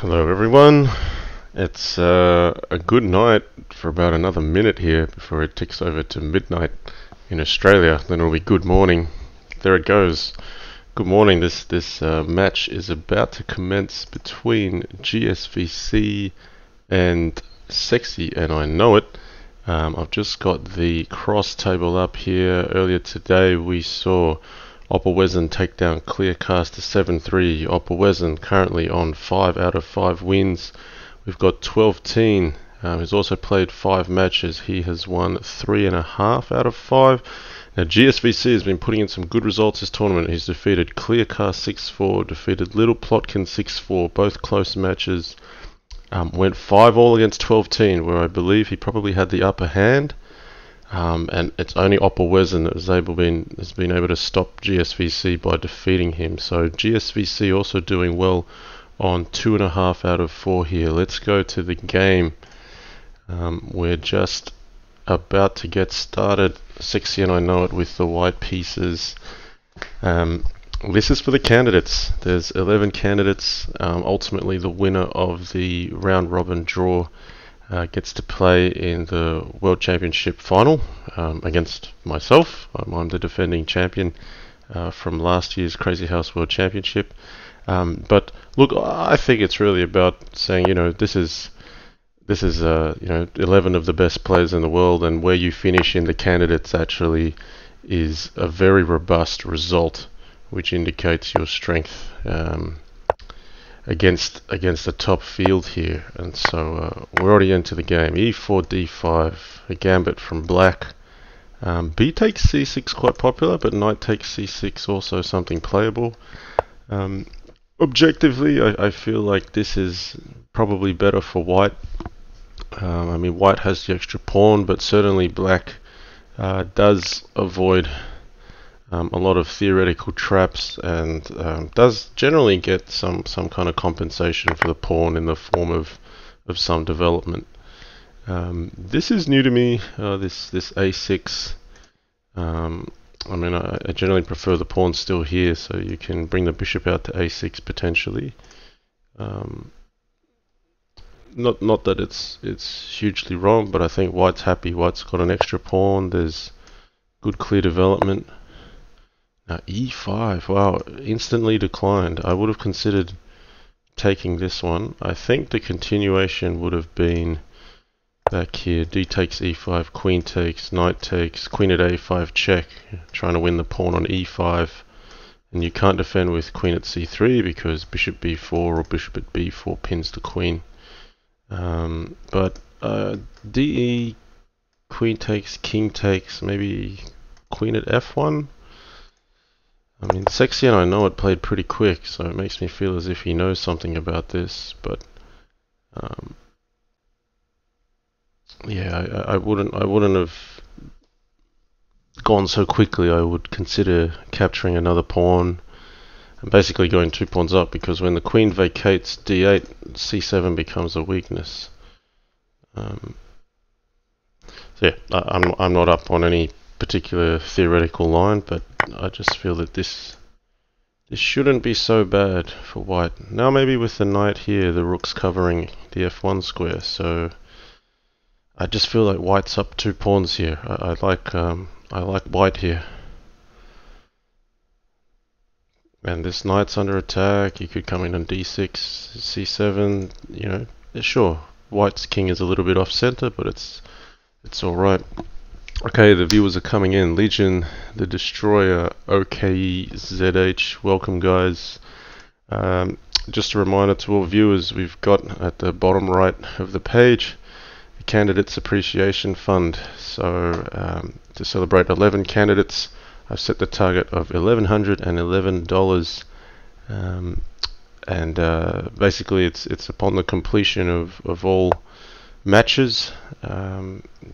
Hello everyone. It's a good night for about another minute here before it ticks over to midnight in Australia. Then it'll be good morning. There it goes. Good morning. This match is about to commence between gsvc and Sexy, and I know it. I've just got the cross table up here. Earlier today we saw Opperwesen take down Clearcast to 7-3. Opperwesen currently on 5 out of 5 wins. We've got 12-teen, who's also played 5 matches. He has won 3.5 out of 5. Now GSVC has been putting in some good results this tournament. He's defeated Clearcast 6-4, defeated Little Plotkin 6-4, both close matches. Went 5-all against 12-teen, where I believe he probably had the upper hand. And it's only Opperwesen that has been able to stop GSVC by defeating him. So GSVC also doing well on 2.5 out of 4 here. Let's go to the game. We're just about to get started. Sexy and I know it with the white pieces. This is for the candidates. There's 11 candidates. Ultimately, the winner of the round robin draw gets to play in the World Championship final against myself. I'm the defending champion from last year's Crazy House World Championship. But look, I think it's really about saying, this is 11 of the best players in the world, and where you finish in the candidates actually is a very robust result, which indicates your strength against the top field here. And so we're already into the game. E4, D5, a gambit from black. B takes C6 quite popular, but knight takes C6 also something playable. Objectively, I feel like this is probably better for white. White has the extra pawn, but certainly black does avoid a lot of theoretical traps, and does generally get some kind of compensation for the pawn in the form of some development. This is new to me, this A6. I generally prefer the pawn still here, so you can bring the bishop out to A6 potentially. Not that it's hugely wrong, but I think white's happy. White's got an extra pawn. There's good clear development. Now E5, wow, instantly declined. I would have considered taking this one. I think the continuation would have been back here. D takes E5, queen takes, knight takes, queen at A5 check, trying to win the pawn on E5. And you can't defend with queen at C3 because bishop B4 or bishop at B4 pins the queen. But DE, queen takes, king takes, maybe queen at F1. Sexy and I know it played pretty quick, so it makes me feel as if he knows something about this. But I wouldn't have gone so quickly. I would consider capturing another pawn and basically going 2 pawns up, because when the queen vacates D8, C7 becomes a weakness. I'm not up on any particular theoretical line, but I just feel that this shouldn't be so bad for white. Now maybe with the knight here, the rook's covering the F1 square, so I just feel like white's up 2 pawns here. I like white here. And this knight's under attack. You could come in on D6, C7. Sure, white's king is a little bit off center, but it's all right. Okay, the viewers are coming in. Legion, the Destroyer, OKZH, welcome guys. Just a reminder to all viewers, we've got at the bottom right of the page the Candidates Appreciation Fund. So to celebrate 11 candidates, I've set the target of $1,111. Basically it's upon the completion of all matches.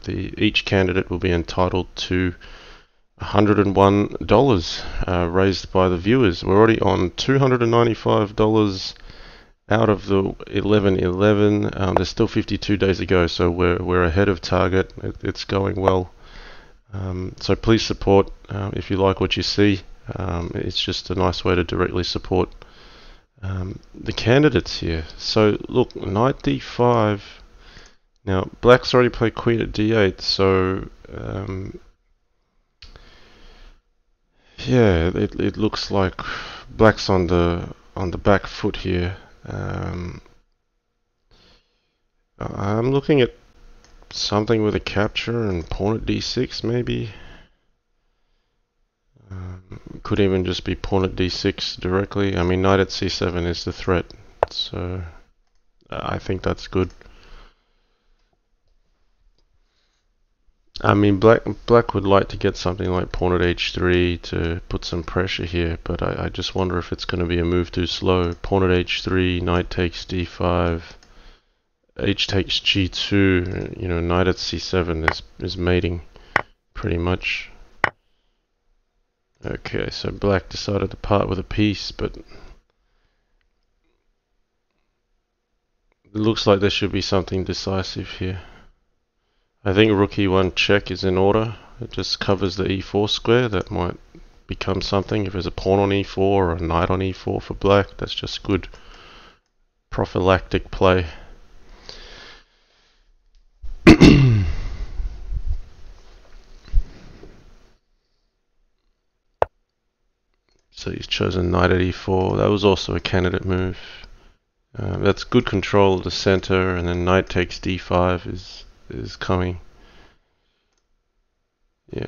Each candidate will be entitled to $101 raised by the viewers. We're already on $295 out of the 1111. There's still 52 days to go, so we're ahead of target. It's going well. So please support if you like what you see. It's just a nice way to directly support The candidates here. So look, knight d5. Now black's already played queen at d8, so yeah, it looks like black's on the back foot here. I'm looking at something with a capture and pawn at d6 maybe. Could even just be pawn at d6 directly. I mean, knight at c7 is the threat, so I think that's good. I mean, black would like to get something like pawn at h3 to put some pressure here, but I just wonder if it's going to be a move too slow. Pawn at h3, knight takes d5, h takes g2. You know, knight at c7 is mating pretty much. Okay, so black decided to part with a piece, but it looks like there should be something decisive here. I think rook e1 check is in order. It just covers the e4 square. That might become something. If there's a pawn on e4 or a knight on e4 for black, that's just good prophylactic play. So he's chosen knight at e4. That was also a candidate move. That's good control of the center, and then knight takes d5 is coming. Yeah.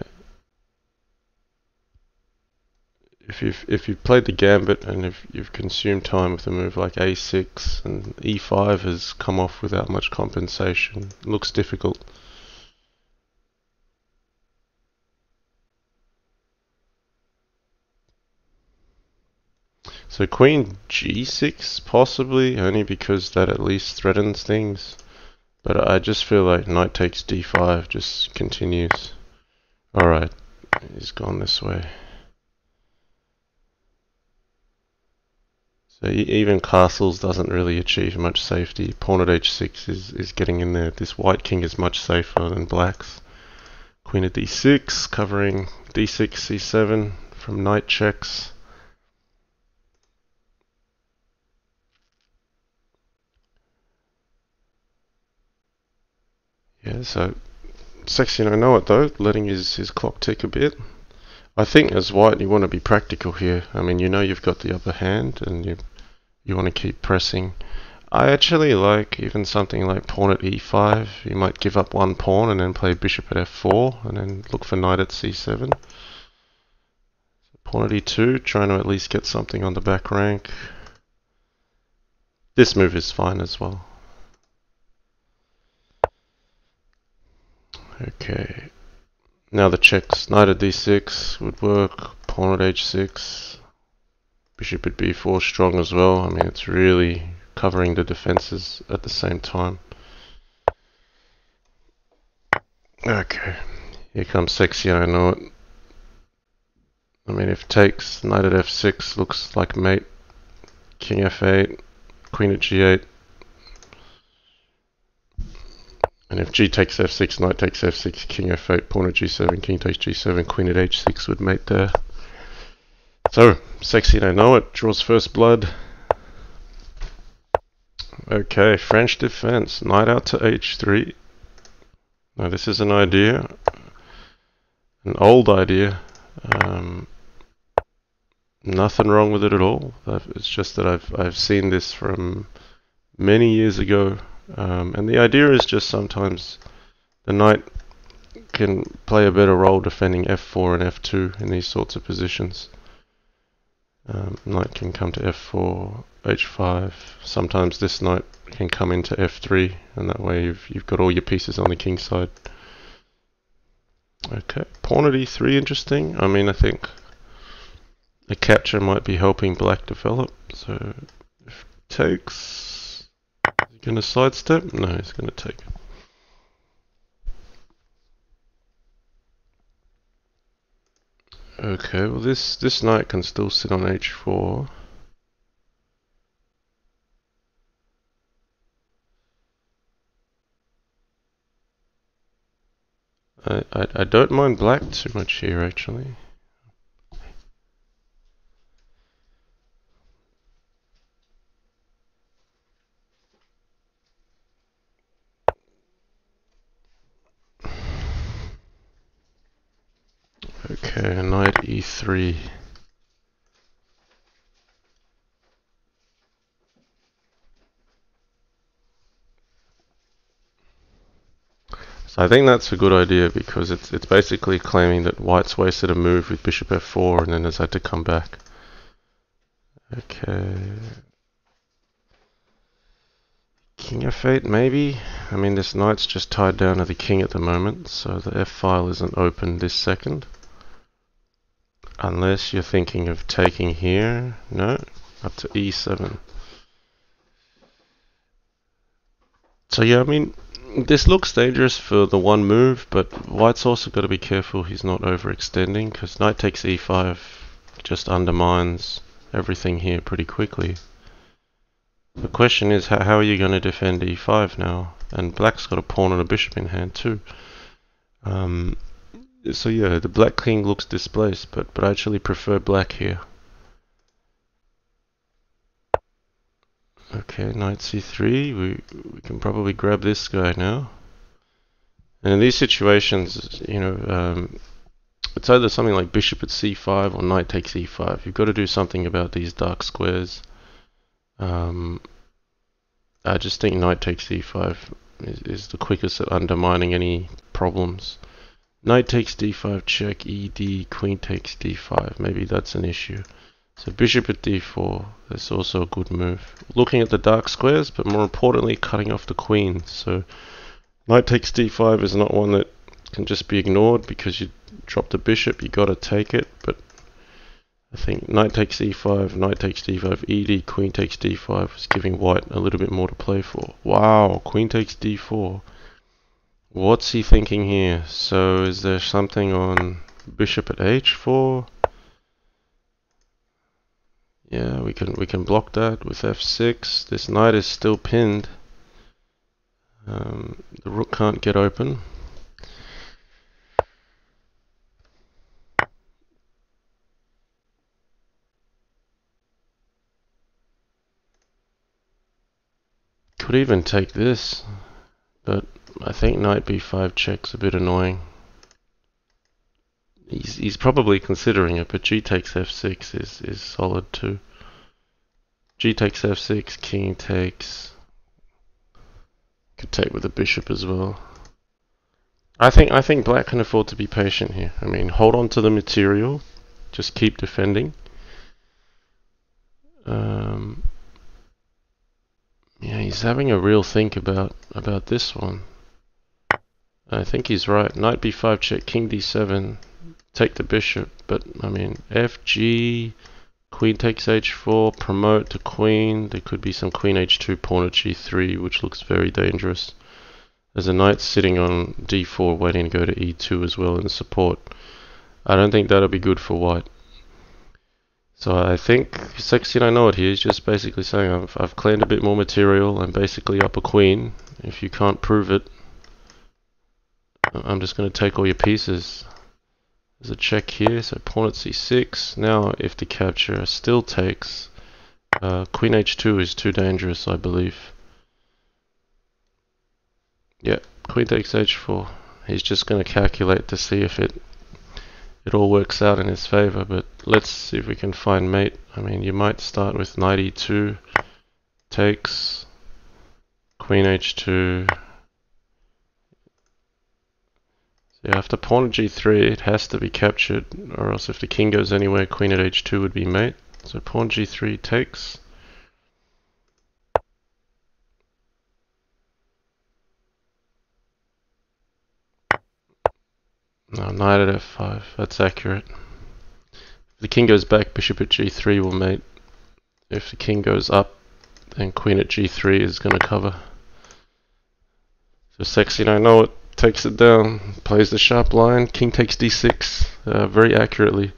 If you've played the gambit and if you've consumed time with a move like a6 and e5 has come off without much compensation, it looks difficult. So queen g6 possibly, only because that at least threatens things. But I just feel like knight takes d5 just continues. Alright, he's gone this way. So even castles doesn't really achieve much safety. Pawn at h6 is getting in there. This white king is much safer than black's. Queen at d6, covering d6, c7 from knight checks. Yeah, so Sexy, I know it though, letting his clock tick a bit. I think as white you want to be practical here. I mean, you know you've got the upper hand and you want to keep pressing. I actually like even something like pawn at e5. You might give up one pawn and then play bishop at f4 and then look for knight at c7. Pawn at e2, trying to at least get something on the back rank. This move is fine as well. Okay, now the checks. Knight at d6 would work, pawn at h6, bishop at b4 strong as well. I mean, it's really covering the defenses at the same time. Okay, here comes Sexy, I know it. I mean, if takes, knight at f6 looks like mate, king f8, queen at g8. And if g takes f6, knight takes f6, king f8, pawn at g7, king takes g7, queen at h6 would mate there. So, Sexy don't know it, draws first blood. Okay, French defense, knight out to h3. Now this is an idea, an old idea. Nothing wrong with it at all. It's just that I've seen this from many years ago. And the idea is just sometimes the knight can play a better role defending f4 and f2 in these sorts of positions. Knight can come to f4, h5. Sometimes this knight can come into f3, and that way you've got all your pieces on the king side. Okay, pawn at e3, interesting. I mean, I think a capture might be helping black develop. So if takes. Is he going to sidestep? No, he's going to take it. Okay, well this knight can still sit on h4. I don't mind black too much here actually. Okay, knight e3. So I think that's a good idea because it's basically claiming that white's wasted a move with bishop f4 and then has had to come back. Okay. King f8 maybe? I mean, this knight's just tied down to the king at the moment, so the f file isn't open this second. Unless you're thinking of taking here. No, up to e7. So yeah, I mean, this looks dangerous for the one move, but white's also got to be careful he's not overextending, because knight takes e5 just undermines everything here pretty quickly. The question is, how are you going to defend e5 now? And black's got a pawn and a bishop in hand too. So yeah, the black king looks displaced, but I actually prefer black here. Okay, knight c3, we can probably grab this guy now. And in these situations, you know, it's either something like bishop at c5 or knight takes e5. You've got to do something about these dark squares. I just think knight takes e5 is the quickest at undermining any problems. Knight takes d5, check, ed, queen takes d5. Maybe that's an issue. So bishop at d4, that's also a good move. Looking at the dark squares, but more importantly, cutting off the queen. So knight takes d5 is not one that can just be ignored because you drop the bishop, you gotta take it. But I think knight takes e5, knight takes d5, ed, queen takes d5 was giving white a little bit more to play for. Wow, queen takes d4. What's he thinking here? So is there something on bishop at h4? Yeah, we can block that with f6. This knight is still pinned. The rook can't get open. Could even take this, but I think knight b5 check's a bit annoying. He's probably considering it, but g takes f6 is solid too. G takes f6, king takes. Could take with the bishop as well. I think black can afford to be patient here. I mean, hold on to the material, just keep defending. Yeah, he's having a real think about this one. I think he's right. Knight b5 check, king d7, take the bishop. But I mean, fg, queen takes h4, promote to queen. There could be some queen h2, pawn at g3, which looks very dangerous. There's a knight sitting on d4 waiting to go to e2 as well in support. I don't think that'll be good for white. So I think Sexy and I know it here. He's just basically saying I've claimed a bit more material. I'm basically up a queen. If you can't prove it, I'm just going to take all your pieces. There's a check here, so pawn at c6. Now if the capture still takes, queen h2 is too dangerous, I believe. Yeah, queen takes h4. He's just going to calculate to see if it all works out in his favor, but let's see if we can find mate. I mean, you might start with knight e2, takes, queen h2. So after pawn at g3, it has to be captured, or else if the king goes anywhere, queen at h2 would be mate. So pawn g3 takes. No, knight at f5, that's accurate. If the king goes back, bishop at g3 will mate. If the king goes up, then queen at g3 is going to cover. So Sexy, I know it, takes it down, plays the sharp line, king takes d6, very accurately.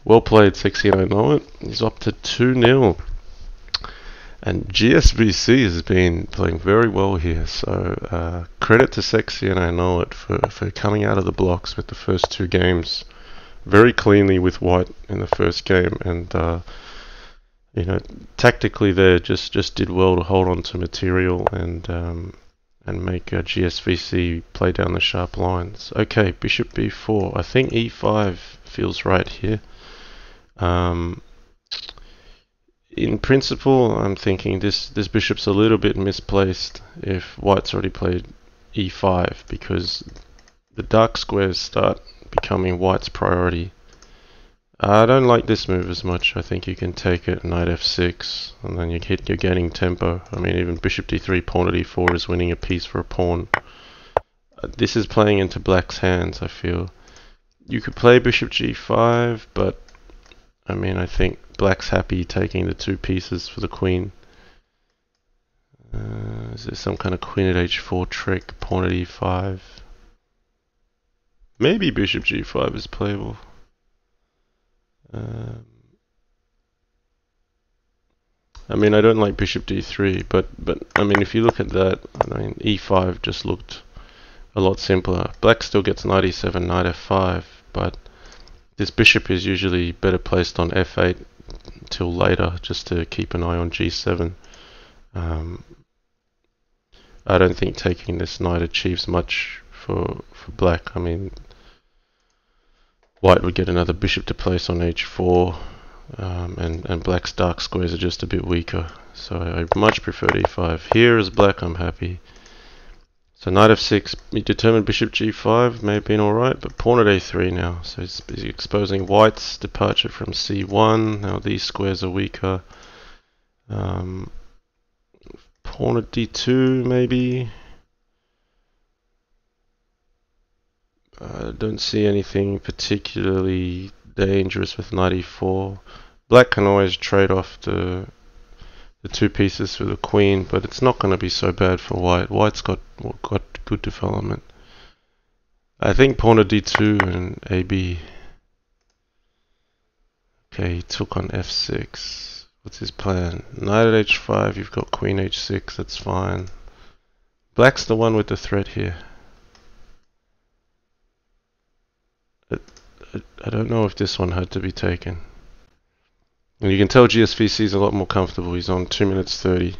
Well played, Sexy, I know it. He's up to 2-0. And gsvc has been playing very well here, so credit to Sexy and I know it for coming out of the blocks with the first two games very cleanly with white in the first game, and you know, tactically there just did well to hold on to material and and make gsvc play down the sharp lines. Okay, bishop b4. I think e5 feels right here. In principle, I'm thinking this bishop's a little bit misplaced if white's already played e5, because the dark squares start becoming white's priority. I don't like this move as much. I think you can take it knight f6, and then you're gaining tempo. I mean, even bishop d3, pawn at e4 is winning a piece for a pawn. This is playing into black's hands, I feel. You could play bishop g5, but I mean, I think black's happy taking the 2 pieces for the queen. Is there some kind of queen at h4 trick? Pawn at e5. Maybe bishop g5 is playable. I mean, I don't like bishop d3, but I mean, if you look at that, I mean, e5 just looked a lot simpler. Black still gets knight e7, knight f5, but this bishop is usually better placed on f8 till later, just to keep an eye on g7. I don't think taking this knight achieves much for black. I mean, white would get another bishop to place on h4, and black's dark squares are just a bit weaker. So I much prefer e5. Here as black, I'm happy. So knight f6, you determined bishop g5 may have been alright, but pawn at a3 now. So it's exposing white's departure from c1. Now these squares are weaker. Pawn at d2 maybe. I don't see anything particularly dangerous with knight e4. Black can always trade off the 2 pieces for the queen, but it's not going to be so bad for white. White's got good development. I think pawn at d2 and ab. Okay, he took on f6. What's his plan? Knight at h5, you've got queen h6, that's fine. Black's the one with the threat here. I don't know if this one had to be taken. And you can tell gsvc is a lot more comfortable. He's on 2 minutes 30.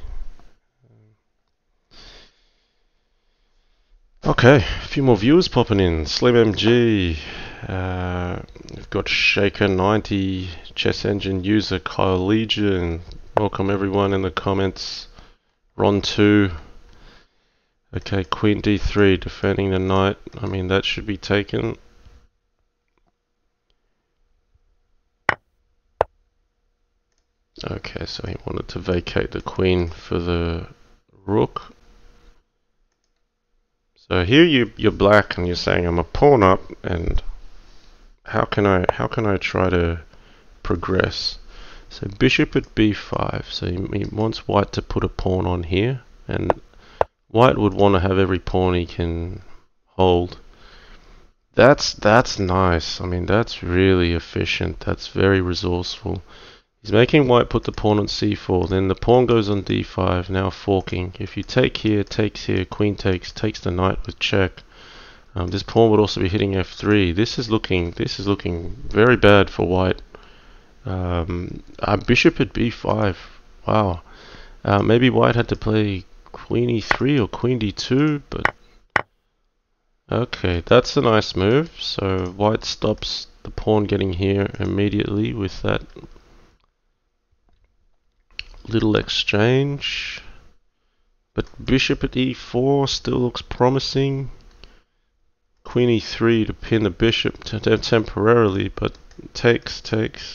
Okay, a few more viewers popping in. Slim MG. We've got Shaker90, Chess Engine user Kyle Legion. Welcome everyone in the comments. Ron2. Okay, Queen d3, defending the knight. I mean, that should be taken. Okay, so he wanted to vacate the queen for the rook. So here you're black and you're saying I'm a pawn up, and how can I try to progress? So bishop at b5. So he wants white to put a pawn on here, and white would want to have every pawn he can hold. That's nice. I mean, that's really efficient. That's very resourceful. He's making white put the pawn on c4, then the pawn goes on d5, now forking. If you take here, takes here, queen takes the knight with check. This pawn would also be hitting f3. This is looking very bad for white. Bishop at b5. Wow. Maybe white had to play queen e3 or queen d2, but okay, that's a nice move. So white stops the pawn getting here immediately with that little exchange, but bishop at e4 still looks promising. Queen e3 to pin the bishop temporarily, but takes.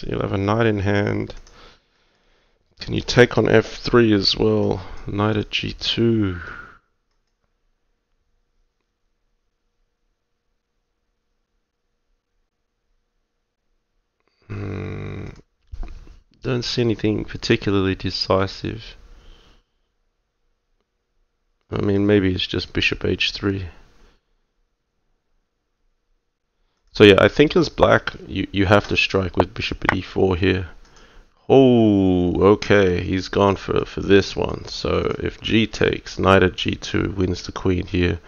You'll have a knight in hand. Can you take on f3 as well? Knight at g2. Don't see anything particularly decisive. I mean, maybe it's just bishop h3. So yeah, I think as black, you have to strike with bishop at e4 here. Oh, okay, he's gone for this one. So if g takes, knight at g2 wins the queen here.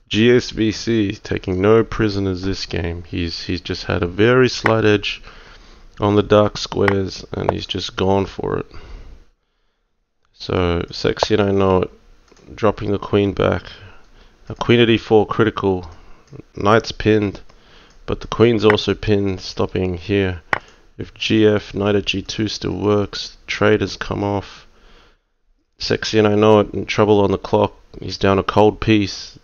gsvc taking no prisoners this game. He's just had a very slight edge on the dark squares, and he's just gone for it. So sexy and I know it. dropping the queen back. A queen at e4 critical. Knight's pinned, but the queen's also pinned, stopping here. If gf, knight at g2 still works, trade has come off. Sexy and I know it, in trouble on the clock. He's down a cold piece.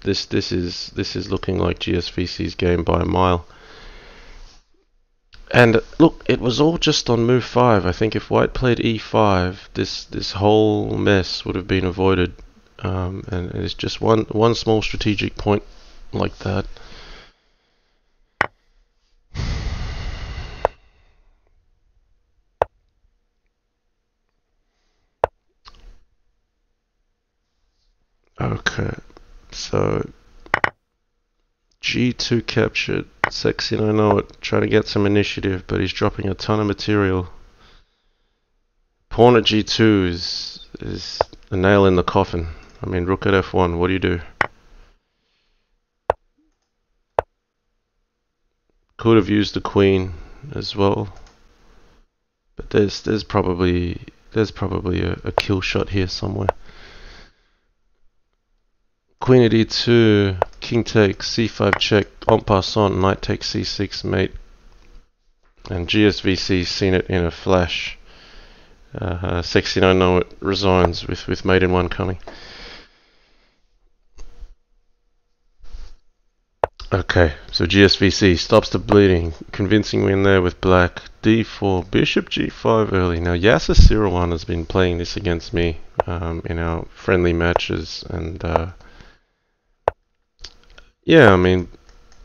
This is looking like GSVC's game by a mile. And look, it was all just on move 5. I think if white played e5, this whole mess would have been avoided. And it's just one small strategic point like that. Okay, so g2 captured. Sexy and I know it, trying to get some initiative, but he's dropping a ton of material. Pawn at g2 is a nail in the coffin. I mean, rook at f1, what do you do? Could have used the queen as well, but there's probably a kill shot here somewhere. Queen at e2, king takes, c5 check, en passant, knight takes c6 mate, and GSVC's seen it in a flash. Sexy and I know it, resigns with mate in 1 coming. Okay, so GSVC stops the bleeding, convincing win there with black. d4, bishop g5 early. Now Yasser Sirawan has been playing this against me in our friendly matches, and yeah, I mean,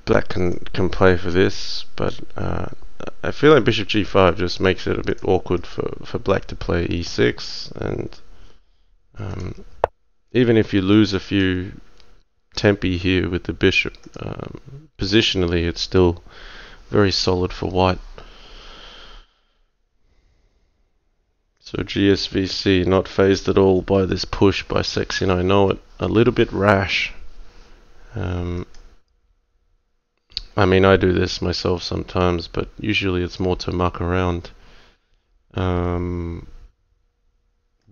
black can play for this, but I feel like bishop g5 just makes it a bit awkward for black to play e6, and even if you lose a few tempi here with the bishop, positionally it's still very solid for white. So GSVC not phased at all by this push by Sexy and I know it, a little bit rash. I mean, I do this myself sometimes, but usually it's more to muck around.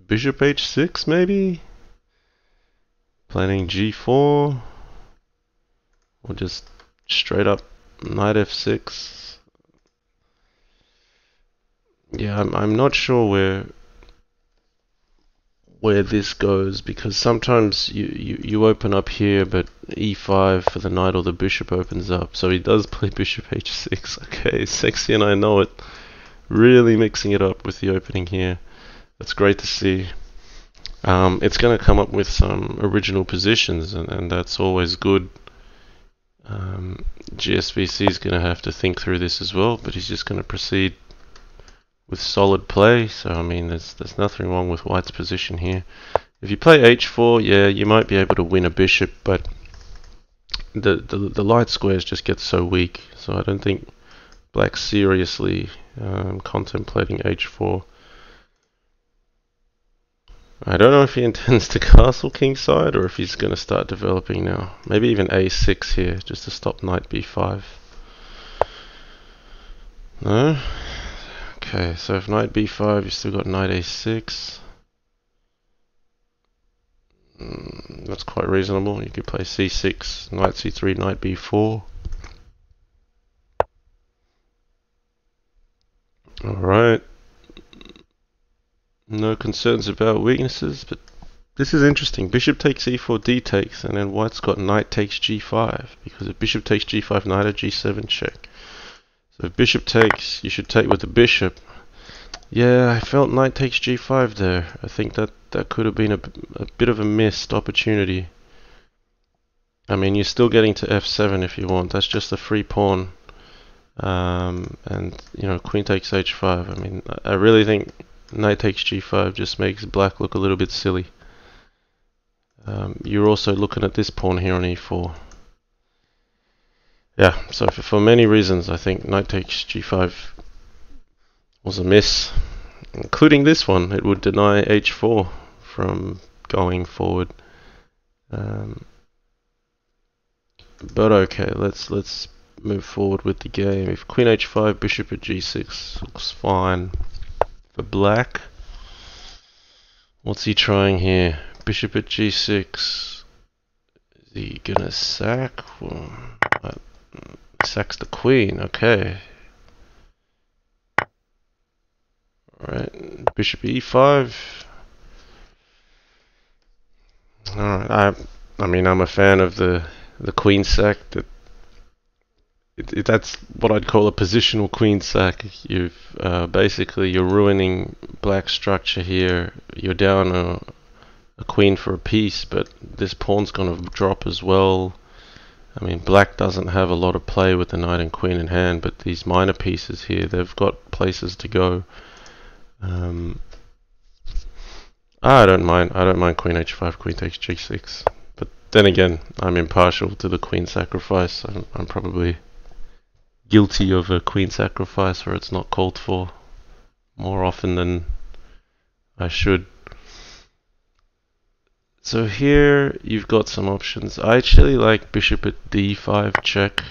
Bishop h6 maybe? Planning g4? Or just straight up knight f6? Yeah, I'm not sure where this goes, because sometimes you open up here, but e5 for the knight or the bishop opens up. So he does play bishop h6. Okay, Sexy and I know it. Really mixing it up with the opening here. That's great to see. It's going to come up with some original positions, and that's always good. GSVC is going to have to think through this as well, but he's just going to proceed with solid play. So I mean, there's nothing wrong with white's position here. If you play h4, yeah, you might be able to win a bishop, but the light squares just get so weak. So I don't think black's seriously contemplating h4. I don't know if he intends to castle kingside or if he's going to start developing now. Maybe even a6 here, just to stop knight b5. No? Okay, so if knight b5, you've still got knight a6. That's quite reasonable. You could play c6, knight c3, knight b4. Alright. No concerns about weaknesses, but this is interesting. Bishop takes e4, d takes, and then white's got knight takes g5, because if bishop takes g5, knight at g7 check. So if bishop takes, you should take with the bishop. Yeah, I felt knight takes g5 there. I think that could have been a bit of a missed opportunity. I mean, you're still getting to f7 if you want. That's just a free pawn. And, you know, queen takes h5. I mean, I really think knight takes g5 just makes black look a little bit silly. You're also looking at this pawn here on e4. Yeah, so for many reasons, I think knight takes g5 was a miss, including this one. It would deny h4 from going forward. But okay, let's move forward with the game. If queen h5, bishop at g6 looks fine for black. What's he trying here? Bishop at g6. Is he gonna sack? Well, sacks the queen. Okay. Alright, bishop e5. Alright, I mean, I'm a fan of the queen sack. That's what I'd call a positional queen sack. You've basically you're ruining black structure here. You're down a queen for a piece, but this pawn's going to drop as well. I mean, black doesn't have a lot of play with the knight and queen in hand, but these minor pieces here, they've got places to go. I don't mind queen h5, queen takes g6. But then again, I'm impartial to the queen sacrifice. I'm probably guilty of a queen sacrifice where it's not called for more often than I should. So here you've got some options. I actually like bishop at d5 check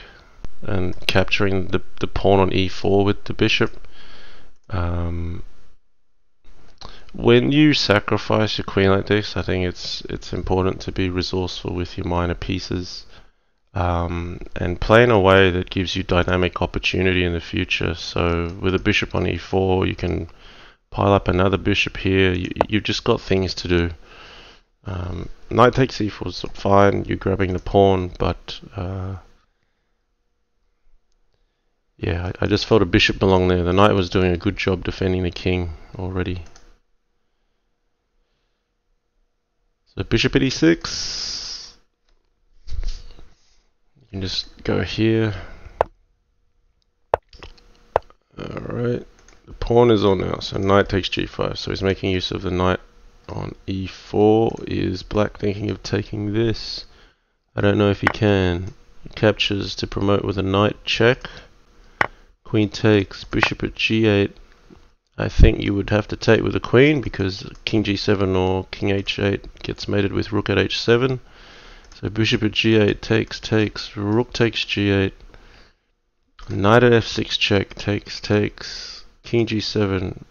and capturing the pawn on e4 with the bishop. When you sacrifice your queen like this, I think it's important to be resourceful with your minor pieces. And play in a way that gives you dynamic opportunity in the future. So with a bishop on e4, you can pile up another bishop here. You've just got things to do. Knight takes e4 is fine, you're grabbing the pawn, but yeah, I just felt a bishop belonged there. The knight was doing a good job defending the king already. So bishop at e6. You can just go here. Alright, the pawn is on now, so knight takes g5, so he's making use of the knight on e4. Is black thinking of taking this? I don't know if he can. He captures to promote with a knight check. Queen takes, bishop at g8. I think you would have to take with a queen because king g7 or king h8 gets mated with rook at h7. So bishop at g8 takes, rook takes g8, knight at f6 check, takes, king g7,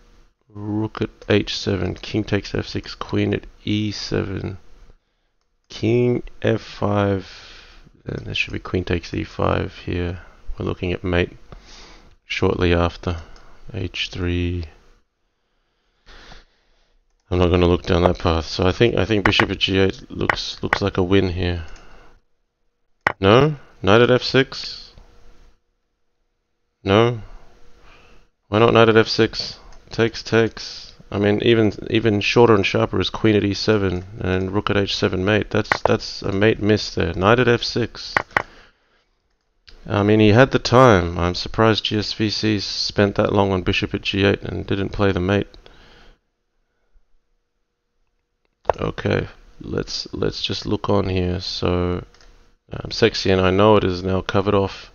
rook at h7, king takes f6, queen at e7, king f5, and there should be queen takes e5 here. We're looking at mate shortly after, h3. I'm not going to look down that path. So I think bishop at g8 looks like a win here. No? Knight at f6? No? Why not knight at f6? Takes. I mean, even shorter and sharper is queen at e7 and rook at h7 mate. That's a mate miss there. Knight at f6. I mean, he had the time. I'm surprised gsvc spent that long on bishop at g8 and didn't play the mate. Okay, let's just look on here. So sexy, and I know it is now covered off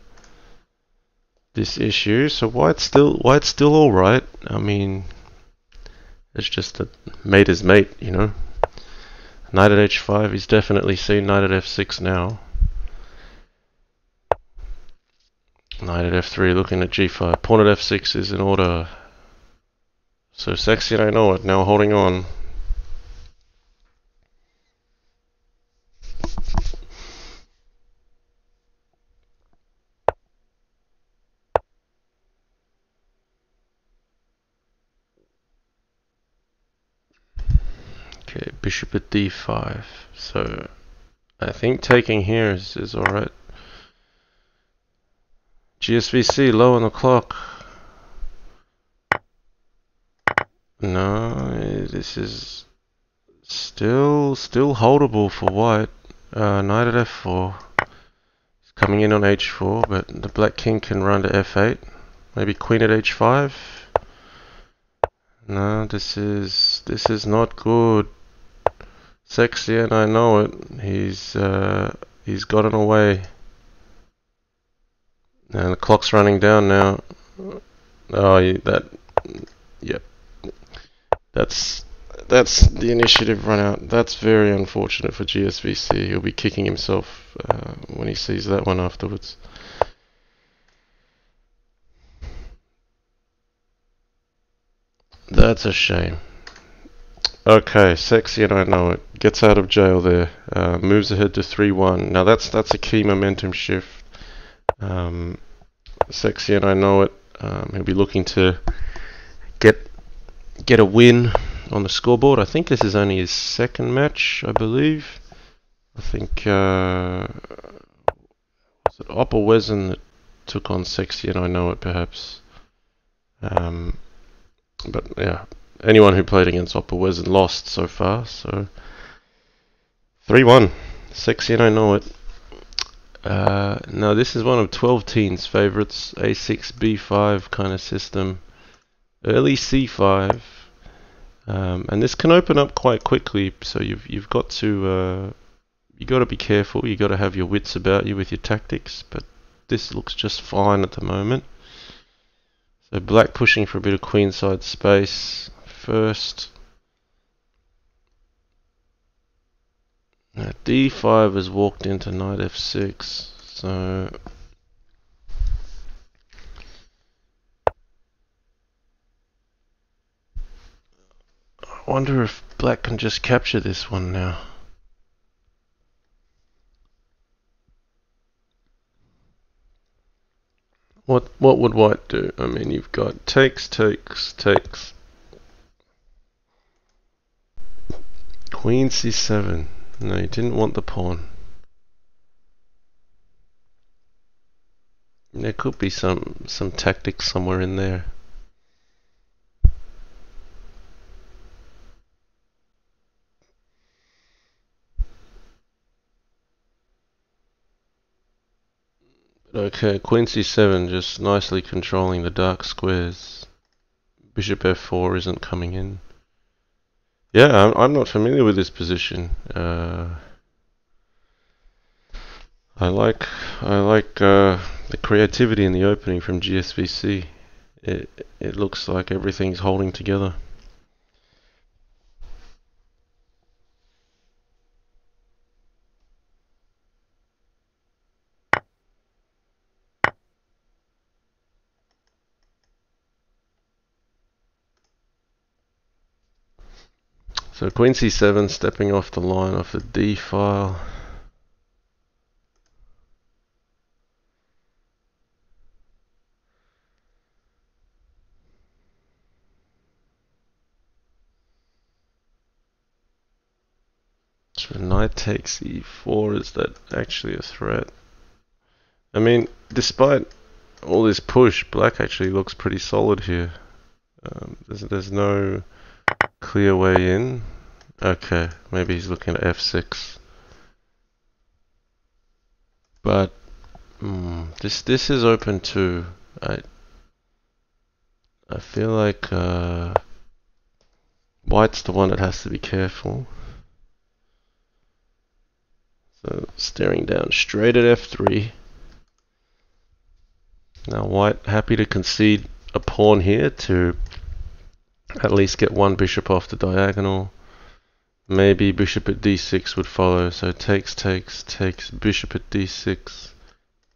this issue. So white's still all right. I mean, it's just that mate is mate, you know. Knight at h5. He's definitely seen knight at f6 now. Knight at f3. Looking at g5. Pawn at f6 is in order. So sexy, and I know it. Now holding on. Okay, bishop at d5. So I think taking here is alright. gsvc low on the clock. No, this is still holdable for white. Knight at f4. He's coming in on h4, but the black king can run to f8. Maybe queen at h5. No, this is not good. Sexy, and I know it. He's gotten away. And the clock's running down now. Oh, yep. That's the initiative run out. That's very unfortunate for gsvc. He'll be kicking himself when he sees that one afterwards. That's a shame. Okay, sexy and I know it. Gets out of jail there. Moves ahead to 3-1. Now that's a key momentum shift. Sexy and I know it. He'll be looking to get a win on the scoreboard. I think this is only his second match, I believe. I think was it Opper Wesen that took on Sexy and I know it, perhaps. But yeah, anyone who played against Opper Wesen lost so far. So 3-1, Sexy and I know it. Now this is one of 12 teens' favourites, A6 B5 kind of system, early C5, and this can open up quite quickly. So you've got to be careful. You got to have your wits about you with your tactics. But this looks just fine at the moment. So black pushing for a bit of queenside space first. Now D5 has walked into knight F6, so I wonder if black can just capture this one now. What would white do? I mean, you've got takes. Queen C7. No, you didn't want the pawn. There could be some tactics somewhere in there. Okay, Queen C7 just nicely controlling the dark squares. Bishop F4 isn't coming in. Yeah, I'm not familiar with this position. I like the creativity in the opening from gsvc. It looks like everything's holding together. So Queen C7 stepping off the line of the D file. So knight takes E4. Is that actually a threat? I mean, despite all this push, black actually looks pretty solid here. There's no clear way in. Okay, maybe he's looking at F6. But this is open too. I feel like white's the one that has to be careful. So staring down straight at F3. Now white happy to concede a pawn here to at least get one bishop off the diagonal. Maybe bishop at D6 would follow. So takes, bishop at D6.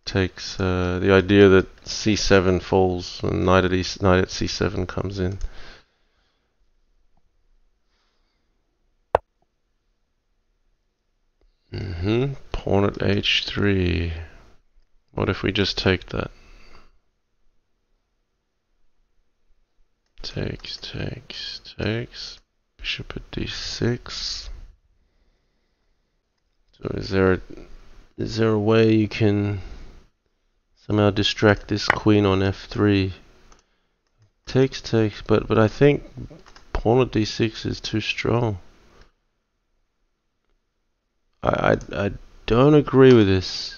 Takes the idea that C7 falls and knight at C7 comes in. Pawn at H3. What if we just take that? Takes. Bishop at D6. So is there a way you can somehow distract this queen on F3? Takes, but I think pawn at D6 is too strong. I don't agree with this.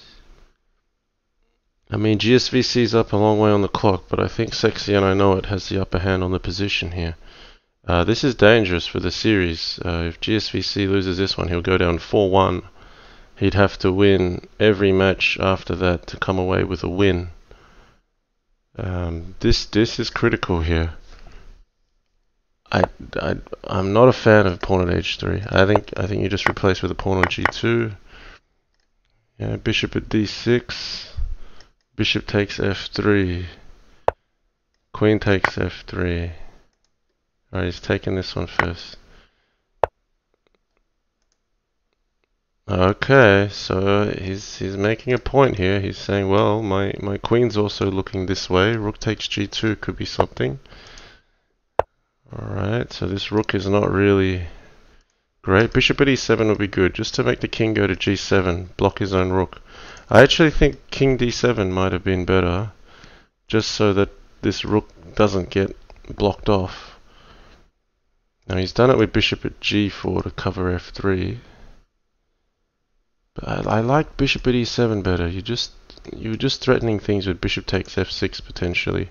I mean, gsvc's up a long way on the clock, but I think Sexy and I know it has the upper hand on the position here. This is dangerous for the series. If gsvc loses this one, he'll go down 4-1. He'd have to win every match after that to come away with a win. This is critical here. I'm not a fan of pawn at H3. I think you just replace with a pawn on G2. Yeah, bishop at D6. Bishop takes F3. Queen takes F3. Alright, he's taking this one first. Okay, so he's making a point here. He's saying, well, my queen's also looking this way. Rook takes g2 could be something. Alright, so this rook is not really great. Bishop at e7 would be good, just to make the king go to g7, block his own rook. I actually think king d7 might have been better, just so that this rook doesn't get blocked off. Now he's done it with bishop at g4 to cover f3. But I like bishop at e7 better. You were just threatening things with bishop takes f6 potentially.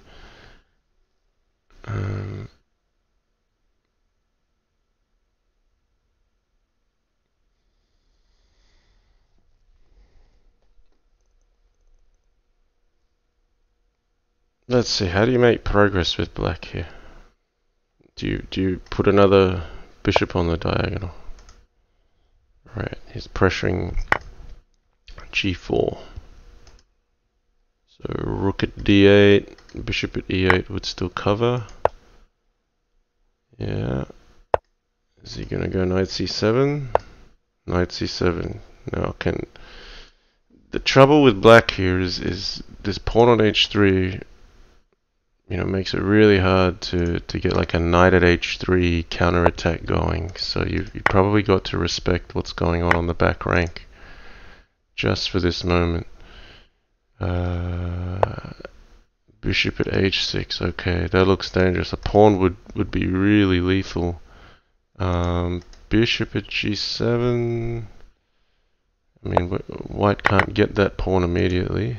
Let's see. How do you make progress with black here? Do you put another bishop on the diagonal? Right. He's pressuring g4. So rook at d8, bishop at e8 would still cover. Yeah. Is he gonna go knight c7? Knight c7. Now the trouble with black here is this pawn on h3, makes it really hard to get like a knight at h3 counterattack going. So you probably got to respect what's going on the back rank just for this moment. Bishop at h6. Okay, that looks dangerous. A pawn would be really lethal. Bishop at g7. I mean, white can't get that pawn immediately.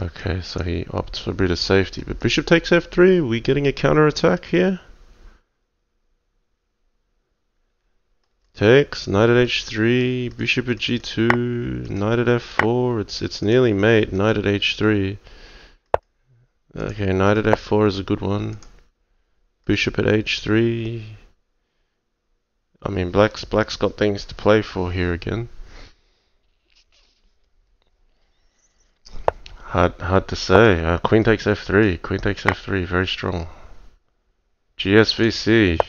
Okay, so he opts for a bit of safety. But bishop takes f3. Are we getting a counterattack here? Takes, knight at h3, bishop at g2, knight at f4. It's nearly mate, knight at h3. Okay, knight at f4 is a good one. Bishop at h3. I mean, black's got things to play for here again. Hard to say. Queen takes f3. Queen takes f3. Very strong. gsvc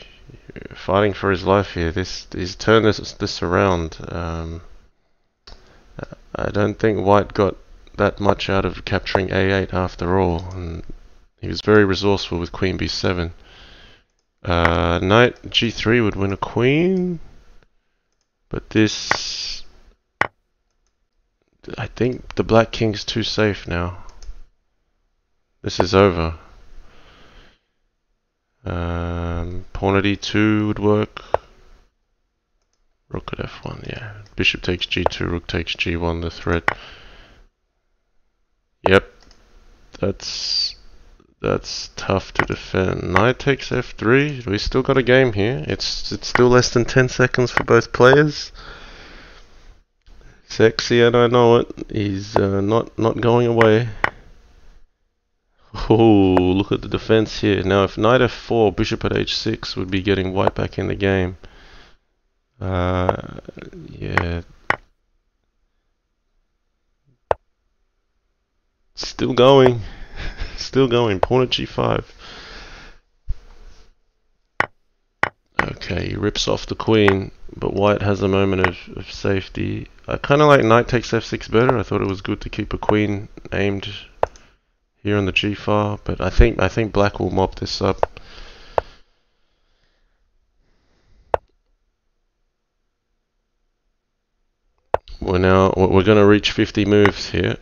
fighting for his life here. He's turned this around. I don't think white got that much out of capturing a8 after all. And he was very resourceful with queen b7. Knight g3 would win a queen. But this... I think the black king's too safe now. This is over. Pawn at e2 would work. Rook at f1, yeah. Bishop takes g2, rook takes g1, the threat. Yep. That's tough to defend. Knight takes f3. We still got a game here. It's still less than 10 seconds for both players. Sexy, and I know it. He's not going away. Oh, look at the defense here. Now, if knight f4, bishop at h6 would be getting white back in the game. Yeah. Still going. Still going. Pawn at g5. Okay, he rips off the queen, but white has a moment of safety. I kind of like knight takes f6 better. I thought it was good to keep a queen aimed here on the g file, but I think black will mop this up. We're going to reach 50 moves here.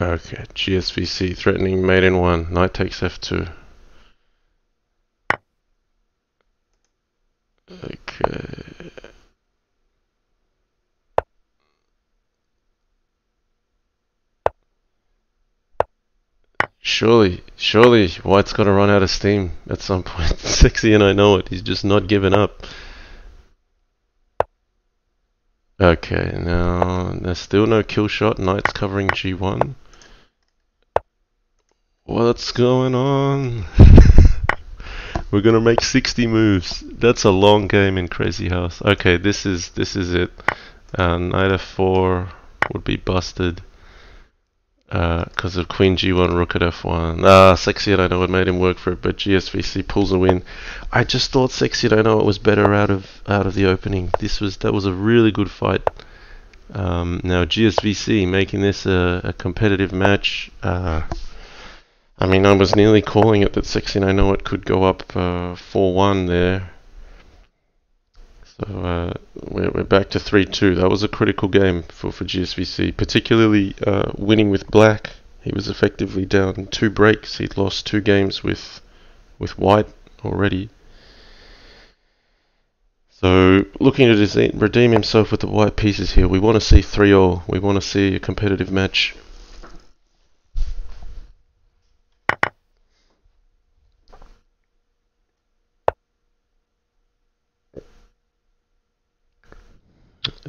Okay, gsvc threatening mate in 1. Knight takes f2. Okay. Surely, white's got to run out of steam at some point. Sexy, and I know it. He's just not giving up. Okay, now there's still no kill shot. Knight's covering g1. What's going on? We're gonna make 60 moves. That's a long game in Crazy House. Okay, this is it. Knight f4 would be busted. because of queen g1, rook at f1. Ah, Sexy I Don't Know It made him work for it, but GSVC pulls a win. I just thought Sexy I Don't Know It was better out of the opening. That was a really good fight. Now GSVC making this a competitive match. I mean, I was nearly calling it that Sexy I Know It could go up 4-1 there. So we're back to 3-2. That was a critical game for GSVC, particularly winning with black. He was effectively down 2 breaks. He'd lost 2 games with white already. So looking to redeem himself with the white pieces here. We want to see 3-all. We want to see a competitive match.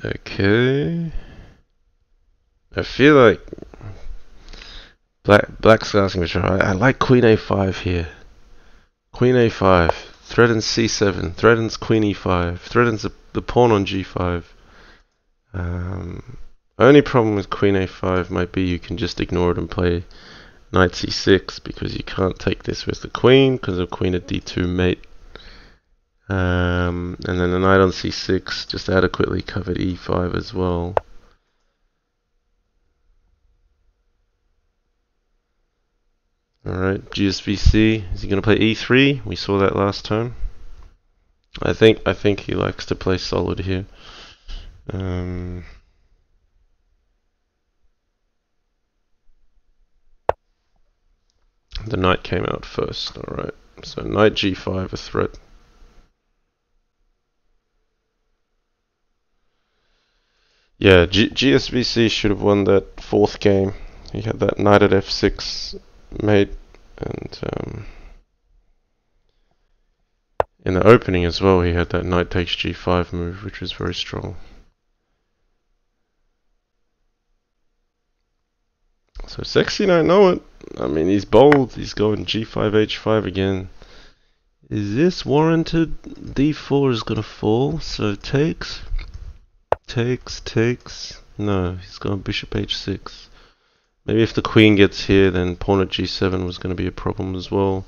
Okay. I feel like black's asking me to try. I like queen a5 here. Queen a5 threatens c7, threatens queen e5, threatens the pawn on g5. Only problem with queen a5 might be you can just ignore it and play knight c6 because you can't take this with the queen because of queen at d2 mate. And then the knight on c6 just adequately covered e5 as well. Alright, GSVC, is he going to play e3? We saw that last time. I think he likes to play solid here. The knight came out first, alright. So knight g5 a threat. Yeah, GSVC should have won that 4th game. He had that knight at f6 mate, and in the opening as well he had that knight takes g5 move, which was very strong. So Sexy Don't Know It. I mean, he's bold. He's going g5 h5 again. Is this warranted? d4 is gonna fall, so takes. No, he's going bishop h6. Maybe if the queen gets here, then pawn at g7 was going to be a problem as well.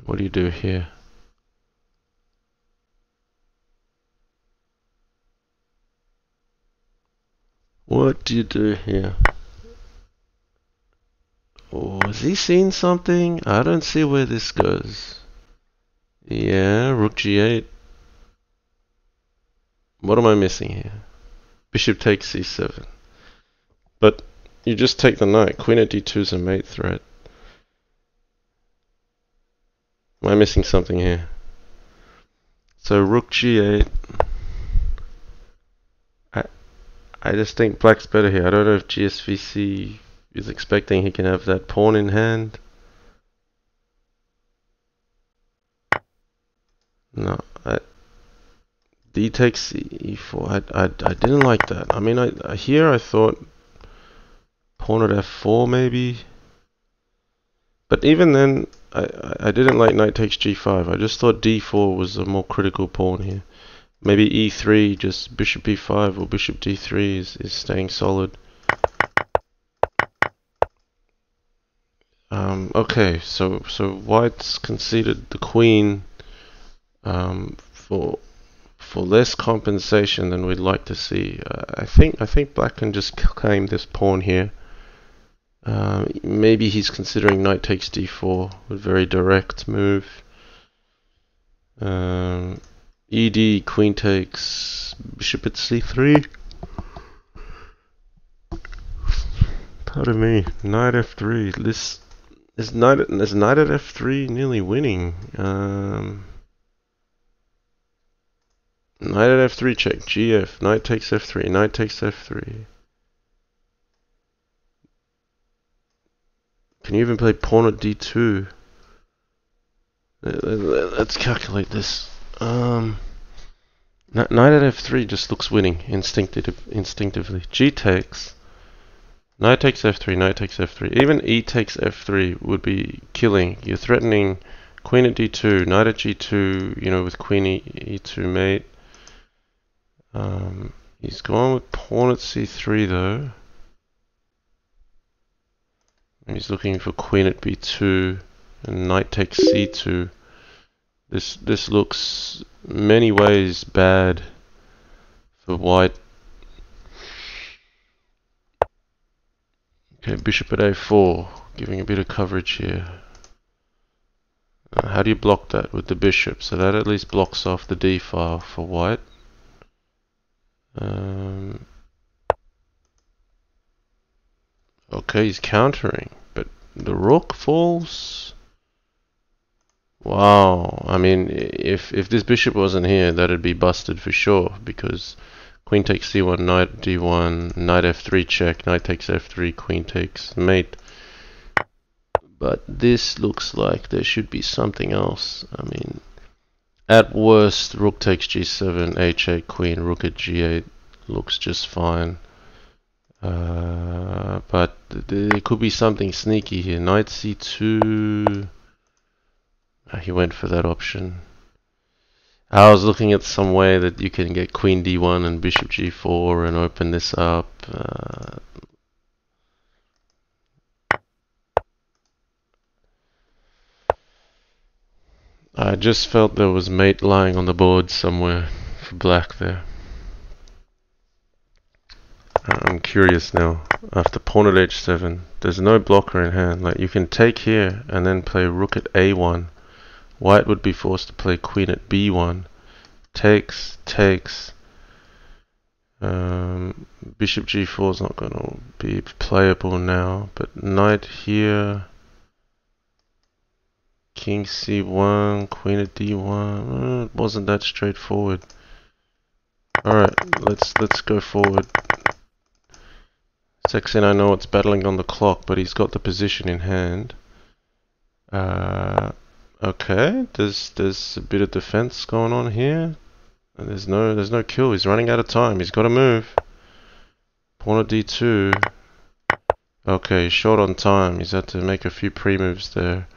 What do you do here? What do you do here? Oh, has he seen something? I don't see where this goes. Yeah, rook g8. What am I missing here? Bishop takes c7. But you just take the knight. Queen at d2 is a mate threat. Am I missing something here? So rook g8. I just think black's better here. I don't know if GSVC is expecting he can have that pawn in hand. No, d takes e4. I didn't like that. I mean, here I thought pawn at f4 maybe. But even then, I didn't like knight takes g5. I just thought d4 was a more critical pawn here. Maybe e3, just bishop e5 or bishop d3 is staying solid. Okay, so white's conceded the queen for less compensation than we'd like to see. I think black can just claim this pawn here. Maybe he's considering knight takes d4, a very direct move. ED, queen takes, bishop at c3. Pardon me, knight f3. This is knight at f3 nearly winning. Knight at f3 check, gf, knight takes f3, knight takes f3. Can you even play pawn at d2? Let's calculate this. Knight at f3 just looks winning instinctively. G takes. Knight takes f3, knight takes f3. Even e takes f3 would be killing. You're threatening queen at d2, knight at g2, you know, with queen e2 mate. He's gone with pawn at c3 though. And he's looking for queen at b2 and knight takes c2. This looks many ways bad for white. Okay, bishop at a4, giving a bit of coverage here. How do you block that with the bishop? So that at least blocks off the d file for white. Okay, he's countering, but the rook falls. Wow, I mean, if this bishop wasn't here, that'd be busted for sure, because queen takes c1, knight d1, knight f3 check, knight takes f3, queen takes mate. But this looks like there should be something else. I mean, at worst, rook takes g7, h8, queen, rook at g8 looks just fine. But there could be something sneaky here. Knight c2. He went for that option. I was looking at some way that you can get queen d1 and bishop g4 and open this up. I just felt there was mate lying on the board somewhere for black there. I'm curious now. After pawn at h7, there's no blocker in hand. Like, you can take here and then play rook at a1. White would be forced to play queen at b1. Takes. Bishop g4 is not going to be playable now. But knight here. King c1, queen at d1. It wasn't that straightforward. Alright, let's go forward. Sexin, I know it's battling on the clock, but he's got the position in hand. Okay, there's a bit of defense going on here. And there's no kill. He's running out of time. He's got to move. Pawn at d2. Okay, he's short on time. He's had to make a few pre-moves there.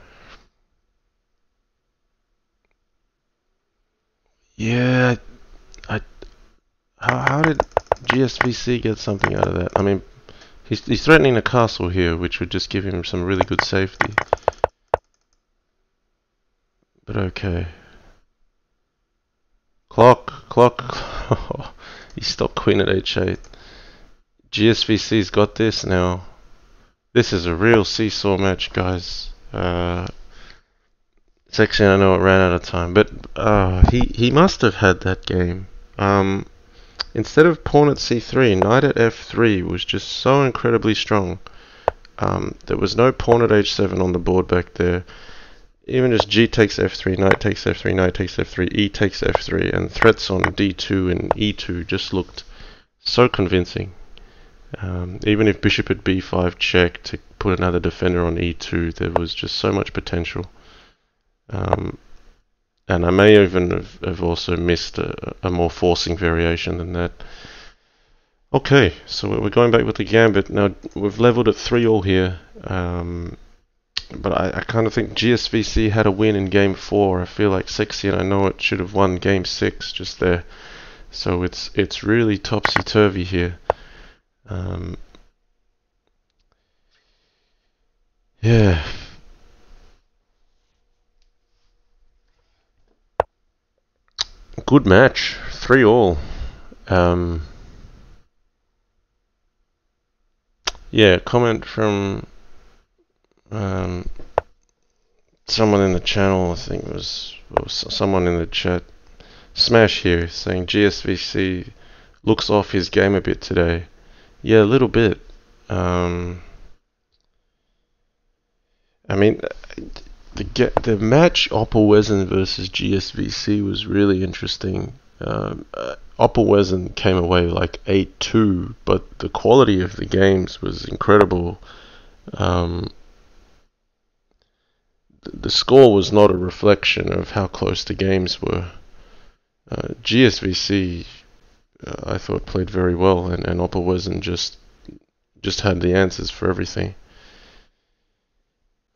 Yeah, how did gsvc get something out of that? I mean, he's threatening a castle here, which would just give him some really good safety. But okay. Clock. He stopped queen at h8. gsvc's got this now. This is a real seesaw match, guys. Section, I know it ran out of time, but he must have had that game. Instead of pawn at c3, knight at f3 was just so incredibly strong. There was no pawn at h7 on the board back there. Even just g takes f3, knight takes f3, knight takes f3, e takes f3, and threats on d2 and e2 just looked so convincing. Even if bishop at b5 checked to put another defender on e2, there was just so much potential. And I may even have also missed a more forcing variation than that. Okay, so we're going back with the gambit. Now, we've leveled at 3-all here. But I kind of think gsvc had a win in game 4. I feel like Sexy, and I know it should have won game 6 just there. So it's really topsy-turvy here. Yeah. Good match. 3-all. Yeah, comment from someone in the channel, I think it was someone in the chat, Smash here, saying gsvc looks off his game a bit today. Yeah, a little bit. I mean, the match Oppelwezen versus gsvc was really interesting. Oppelwezen came away like 8-2, but the quality of the games was incredible. The score was not a reflection of how close the games were. gsvc, I thought, played very well, and Oppelwezen just had the answers for everything.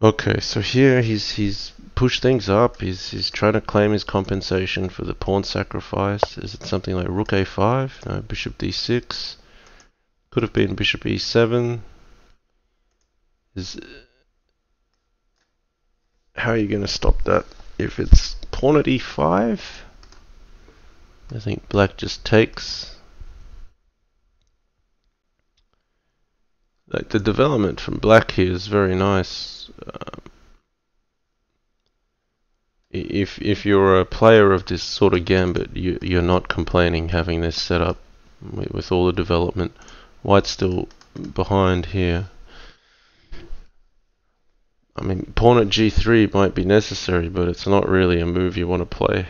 Okay, so here he's pushed things up. He's trying to claim his compensation for the pawn sacrifice. Is it something like rook a5? No, bishop d6. Could have been bishop e7. Is How are you going to stop that? If it's pawn at e5, I think black just takes. Like, the development from black here is very nice. If you're a player of this sort of gambit, you're not complaining having this set up with all the development. White's still behind here. I mean, pawn at g3 might be necessary, but it's not really a move you want to play.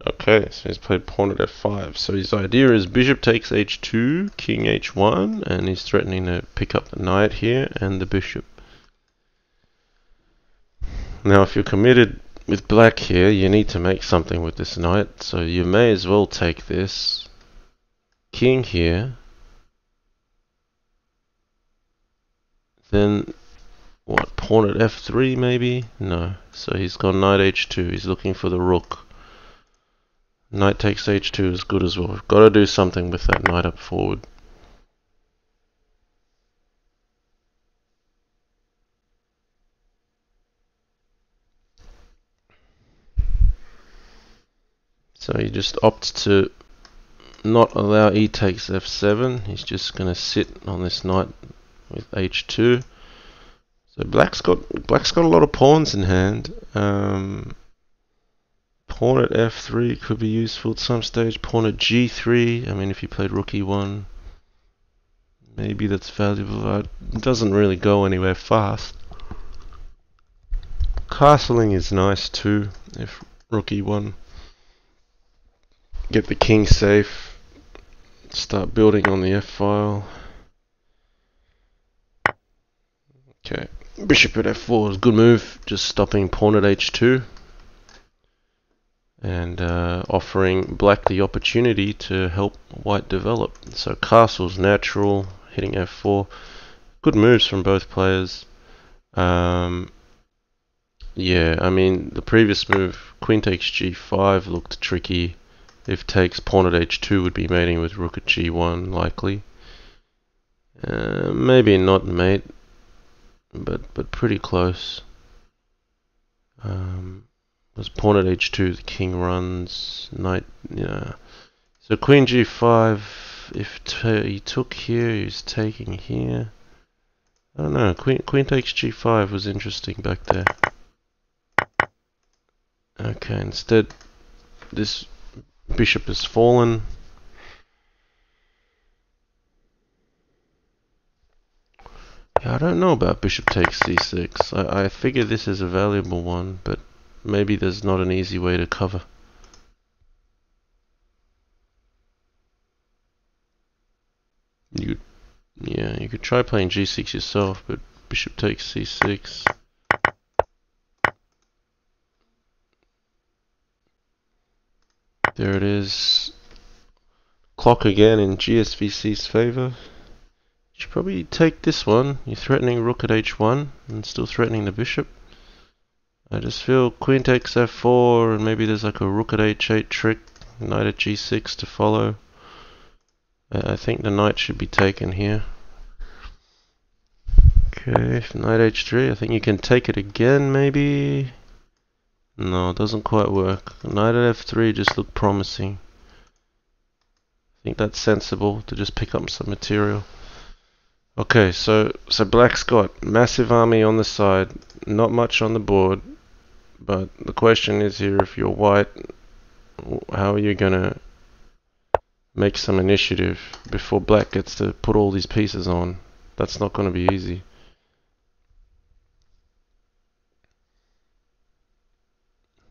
Okay, so he's played pawn at f5. So his idea is bishop takes h2, king h1, and he's threatening to pick up the knight here and the bishop. Now, if you're committed with black here, you need to make something with this knight, so you may as well take this king here. Then, what, pawn at f3 maybe? No, so he's got knight h2, he's looking for the rook. Knight takes h2 is good as well. We've got to do something with that knight up forward. So he just opts to not allow e takes f7. He's just going to sit on this knight with h2. So black's got a lot of pawns in hand. Pawn at f3 could be useful at some stage. Pawn at g3. I mean, if you played rook e1, maybe that's valuable. It doesn't really go anywhere fast. Castling is nice too. If rook e1, get the king safe. Start building on the f-file. Okay, bishop at f4 is a good move, just stopping pawn at h2 and offering black the opportunity to help white develop. So castle's natural, hitting f4. Good moves from both players. Yeah, I mean, the previous move, queen takes g5, looked tricky. If takes pawn at h2 would be mating with rook at g1, likely. Maybe not mate, but pretty close. Was pawn at h2, the king runs, knight, yeah. So queen g5, if he took here, he's taking here. I don't know, queen takes g5 was interesting back there. Okay, instead, this bishop has fallen. Yeah, I don't know about bishop takes c6. I figure this is a valuable one, but maybe there's not an easy way to cover. You could try playing g6 yourself, but bishop takes c6. There it is. Clock again in gsvc's favor. You should probably take this one. You're threatening rook at h1 and still threatening the bishop. I just feel queen takes f4 and maybe there's like a rook at h8 trick, knight at g6 to follow. I think the knight should be taken here. Okay, knight h3, I think you can take it again maybe. No, it doesn't quite work. Knight at f3 just looked promising. I think that's sensible to just pick up some material. Okay, so black's got massive army on the side, not much on the board, but the question is here, if you're white, how are you gonna make some initiative before black gets to put all these pieces on? That's not gonna be easy.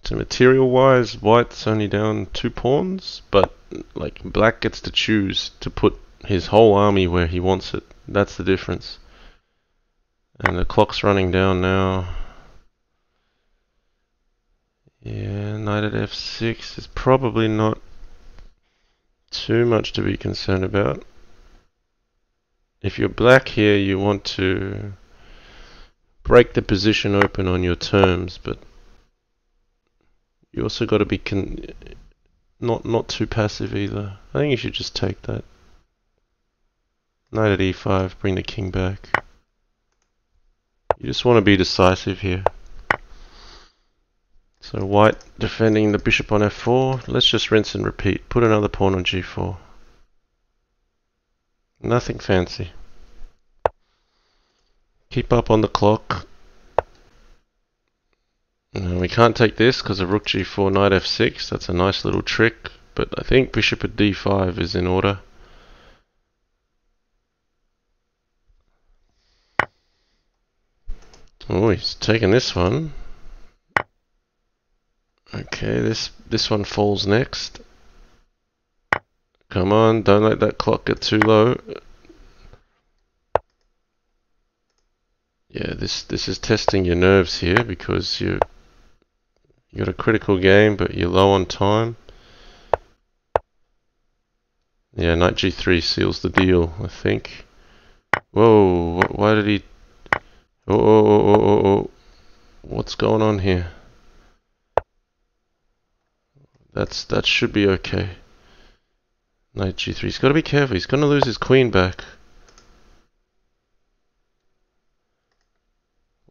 So material wise, white's only down 2 pawns, but like black gets to choose to put his whole army where he wants it. That's the difference. And the clock's running down now. Yeah, knight at f6 is probably not too much to be concerned about. If you're black here, you want to break the position open on your terms, but you also got to be not too passive either. I think you should just take that. Knight at e5, bring the king back. You just want to be decisive here. So white defending the bishop on f4. Let's just rinse and repeat. Put another pawn on g4. Nothing fancy. Keep up on the clock. No, we can't take this because of rook g4, knight f6. That's a nice little trick. But I think bishop at d5 is in order. Oh, he's taking this one. Okay, this one falls next. Come on, don't let that clock get too low. Yeah, this is testing your nerves here because you got a critical game, but you're low on time. Yeah, knight g3 seals the deal, I think. Whoa, why did he... Oh. What's going on here? That should be okay. Knight g3. He's got to be careful. He's going to lose his queen back.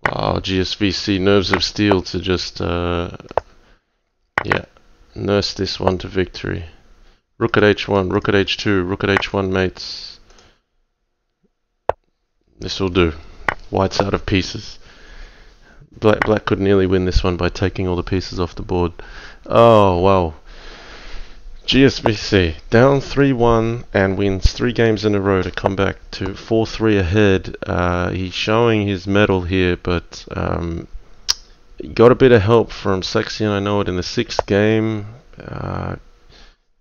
Wow, gsvc, nerves of steel to just, yeah, nurse this one to victory. Rook at h1, rook at h2, rook at h1 mates. This will do. White's out of pieces. Black could nearly win this one by taking all the pieces off the board. Oh, wow. gsvc down 3-1 and wins 3 games in a row to come back to 4-3 ahead. He's showing his mettle here, but got a bit of help from Sexion, I know it, in the 6th game.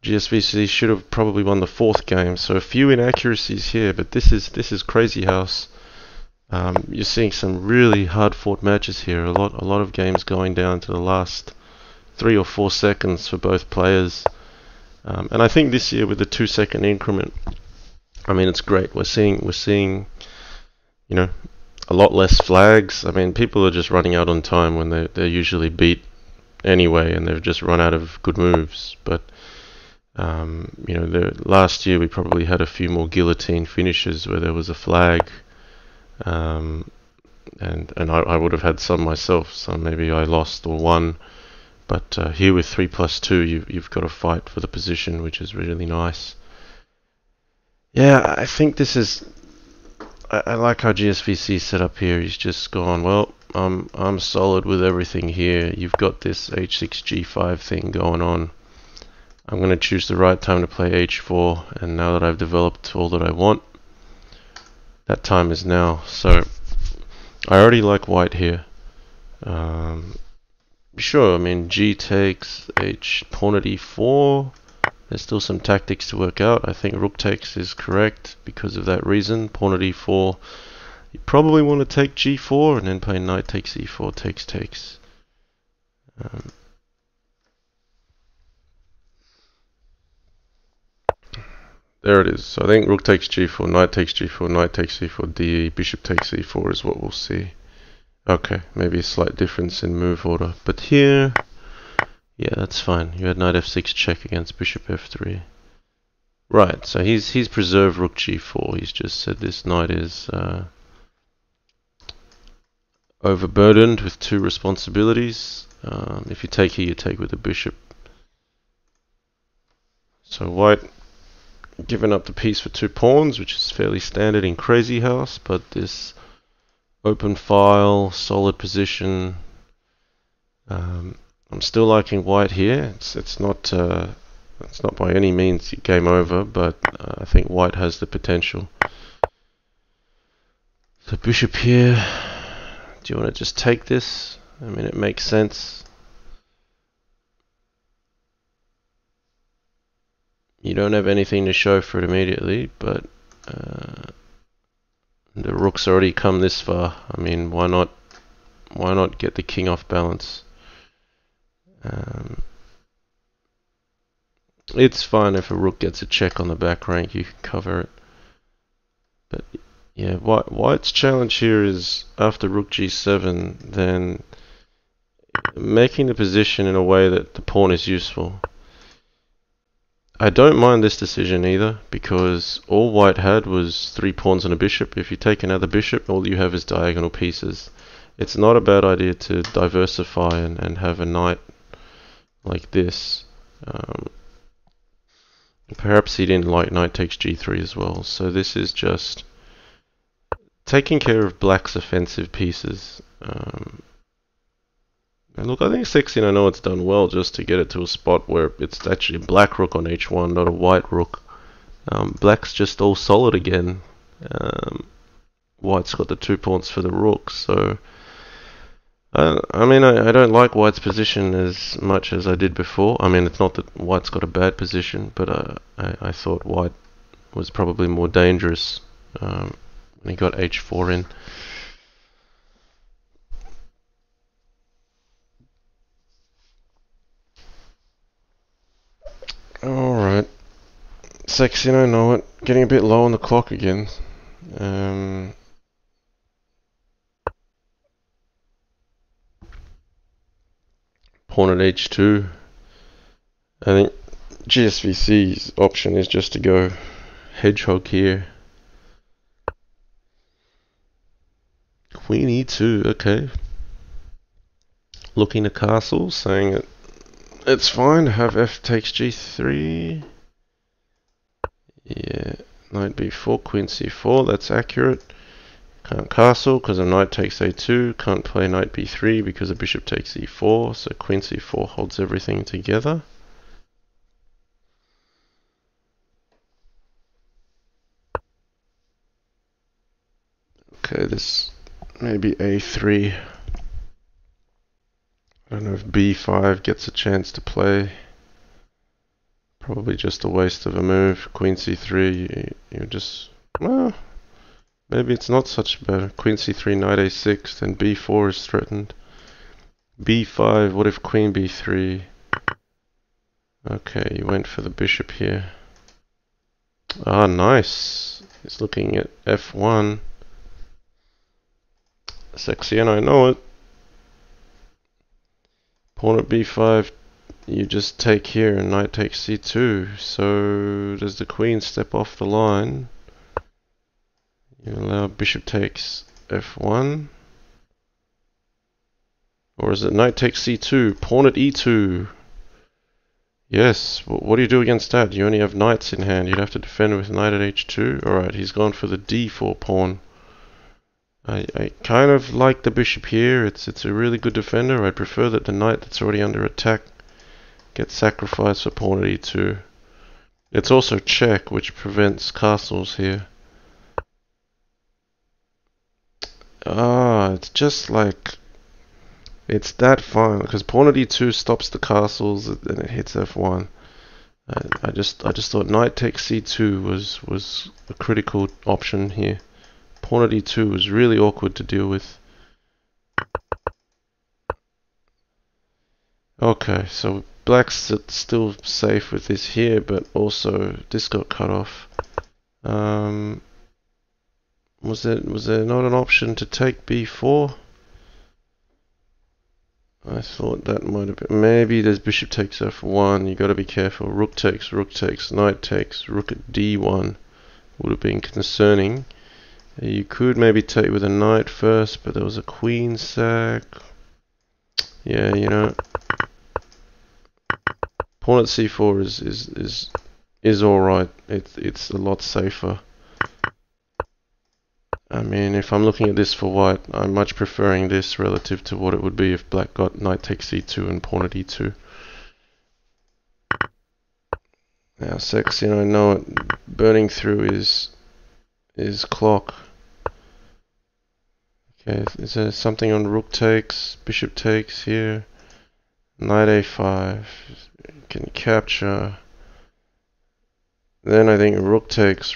gsvc should have probably won the 4th game, so a few inaccuracies here, but this is crazy house. You're seeing some really hard-fought matches here. A lot of games going down to the last 3 or 4 seconds for both players. And I think this year with the 2-second increment, I mean, it's great. We're seeing, you know, a lot less flags. I mean, people are just running out on time when they're usually beat anyway, and they've just run out of good moves. But you know, last year we probably had a few more guillotine finishes where there was a flag, and I would have had some myself. So maybe I lost or won. But here with 3+2, you've got to fight for the position, which is really nice. Yeah, I think this is... I like how gsvc set up here. He's just gone, well, I'm solid with everything here. You've got this h6, g5 thing going on. I'm going to choose the right time to play h4, and now that I've developed all that I want, that time is now. So, I already like white here. Sure, I mean, g takes, pawn at e4. There's still some tactics to work out. I think rook takes is correct because of that reason. Pawn at e4. You probably want to take g4 and then play knight takes e4, takes. There it is. So I think rook takes g4, knight takes g4, knight takes e4, de, bishop takes e4 is what we'll see. Okay, maybe a slight difference in move order. But here, yeah, that's fine. You had knight f6 check against bishop f3. Right, so he's preserved rook g4. He's just said this knight is overburdened with 2 responsibilities. If you take here, you take with the bishop. So white given up the piece for 2 pawns, which is fairly standard in Crazy House, but this open file, solid position. I'm still liking white here. It's not by any means game over, but I think white has the potential. So bishop here. Do you want to just take this? I mean, it makes sense. You don't have anything to show for it immediately, but the rook's already come this far. I mean, why not get the king off balance? It's fine if a rook gets a check on the back rank, you can cover it. But Yeah, white's challenge here is after rook g7, then making the position in a way that the pawn is useful. I don't mind this decision either, because all white had was 3 pawns and a bishop. If you take another bishop, all you have is diagonal pieces. It's not a bad idea to diversify and have a knight like this. Perhaps he didn't like knight takes g3 as well, so this is just taking care of black's offensive pieces. And look, I think Sexy, I know it's done well just to get it to a spot where it's actually a black rook on h1, not a white rook. Black's just all solid again. White's got the 2 pawns for the rook, so I mean, I don't like white's position as much as I did before. I mean, it's not that white's got a bad position, but I thought white was probably more dangerous when he got h4 in. Alright. Sexy, I know it. Getting a bit low on the clock again. Pawn at h2. I think GSVC's option is just to go hedgehog here. Queen e2, okay. Looking to castle, saying it's fine to have f takes g3. Yeah, knight b4, queen c4, that's accurate. Can't castle because a knight takes a2. Can't play knight b3 because a bishop takes e4. So queen c4 holds everything together. Okay, this may be a3. I don't know if b5 gets a chance to play. Probably just a waste of a move. Queen c3, you just, well, maybe it's not such bad. Queen c3, knight a6, then b4 is threatened. b5, what if queen b3? Okay, you went for the bishop here. Ah, nice. He's looking at f1. Sexy, and I know it. Pawn at b5, you just take here and knight takes c2. So does the queen step off the line? You allow bishop takes f1. Or is it knight takes c2? Pawn at e2. Yes, what do you do against that? You only have knights in hand. You'd have to defend with knight at h2. Alright, he's gone for the d4 pawn. I kind of like the bishop here. It's a really good defender. I prefer that the knight that's already under attack gets sacrificed for pawn at e2. It's also check, which prevents castles here. Ah, it's just like, it's that fine because pawn at e2 stops the castles and it hits f1. I just thought knight takes c2 was a critical option here. Pawn at e2 was really awkward to deal with. Okay, so black's still safe with this here, but also this got cut off. Was there not an option to take b4? I thought that might have been. Maybe there's bishop takes f1. You got to be careful. Rook takes, knight takes, rook at d1 would have been concerning. You could maybe take with a knight first, but there was a queen sack. Yeah, you know, pawn at c4 is all right. It's a lot safer. I mean, if I'm looking at this for white, I'm much preferring this relative to what it would be if black got knight takes c2 and pawn at e2. Now, Sexy, I know it. Burning through is clock. Okay, is there something on rook takes, bishop takes here? Knight a5 can capture. Then I think rook takes,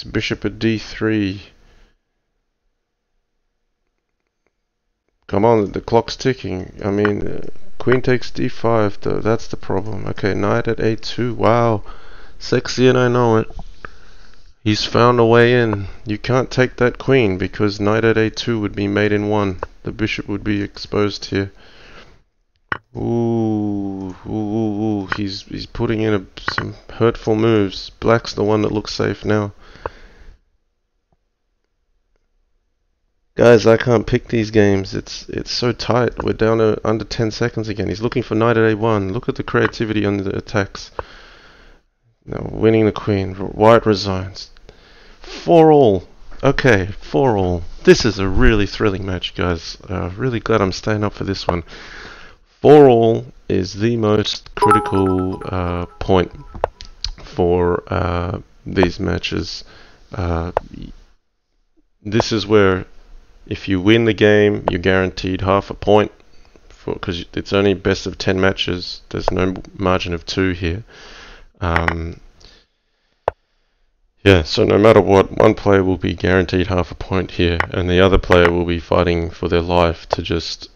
bishop at d3. Come on, the clock's ticking. I mean, queen takes d5 though, that's the problem. Okay, knight at a2. Wow, Sexy, and I know it. He's found a way in. You can't take that queen because knight at a2 would be mate in 1. The bishop would be exposed here. Ooh, ooh, ooh, ooh. He's putting in some hurtful moves. Black's the one that looks safe now. Guys, I can't pick these games. It's so tight. We're down to under 10 seconds again. He's looking for knight at a1. Look at the creativity on the attacks. Now winning the queen. White resigns. 4-all. Okay, 4-all. This is a really thrilling match, guys. Really glad I'm staying up for this one. 4-all is the most critical point for these matches. This is where if you win the game, you're guaranteed half a point, because it's only best of 10 matches. There's no margin of 2 here. Yeah, so no matter what, one player will be guaranteed half a point here, and the other player will be fighting for their life to just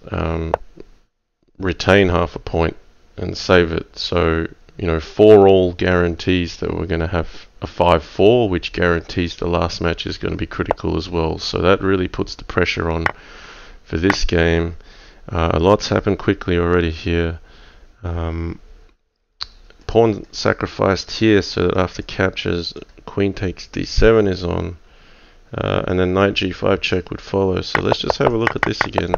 retain half a point and save it. So, 4-all guarantees that we're going to have a 5-4, which guarantees the last match is going to be critical as well. So that really puts the pressure on for this game. A lot's happened quickly already here. Pawn sacrificed here, so that after captures, queen takes d7 is on, and then knight g5 check would follow. So let's just have a look at this again.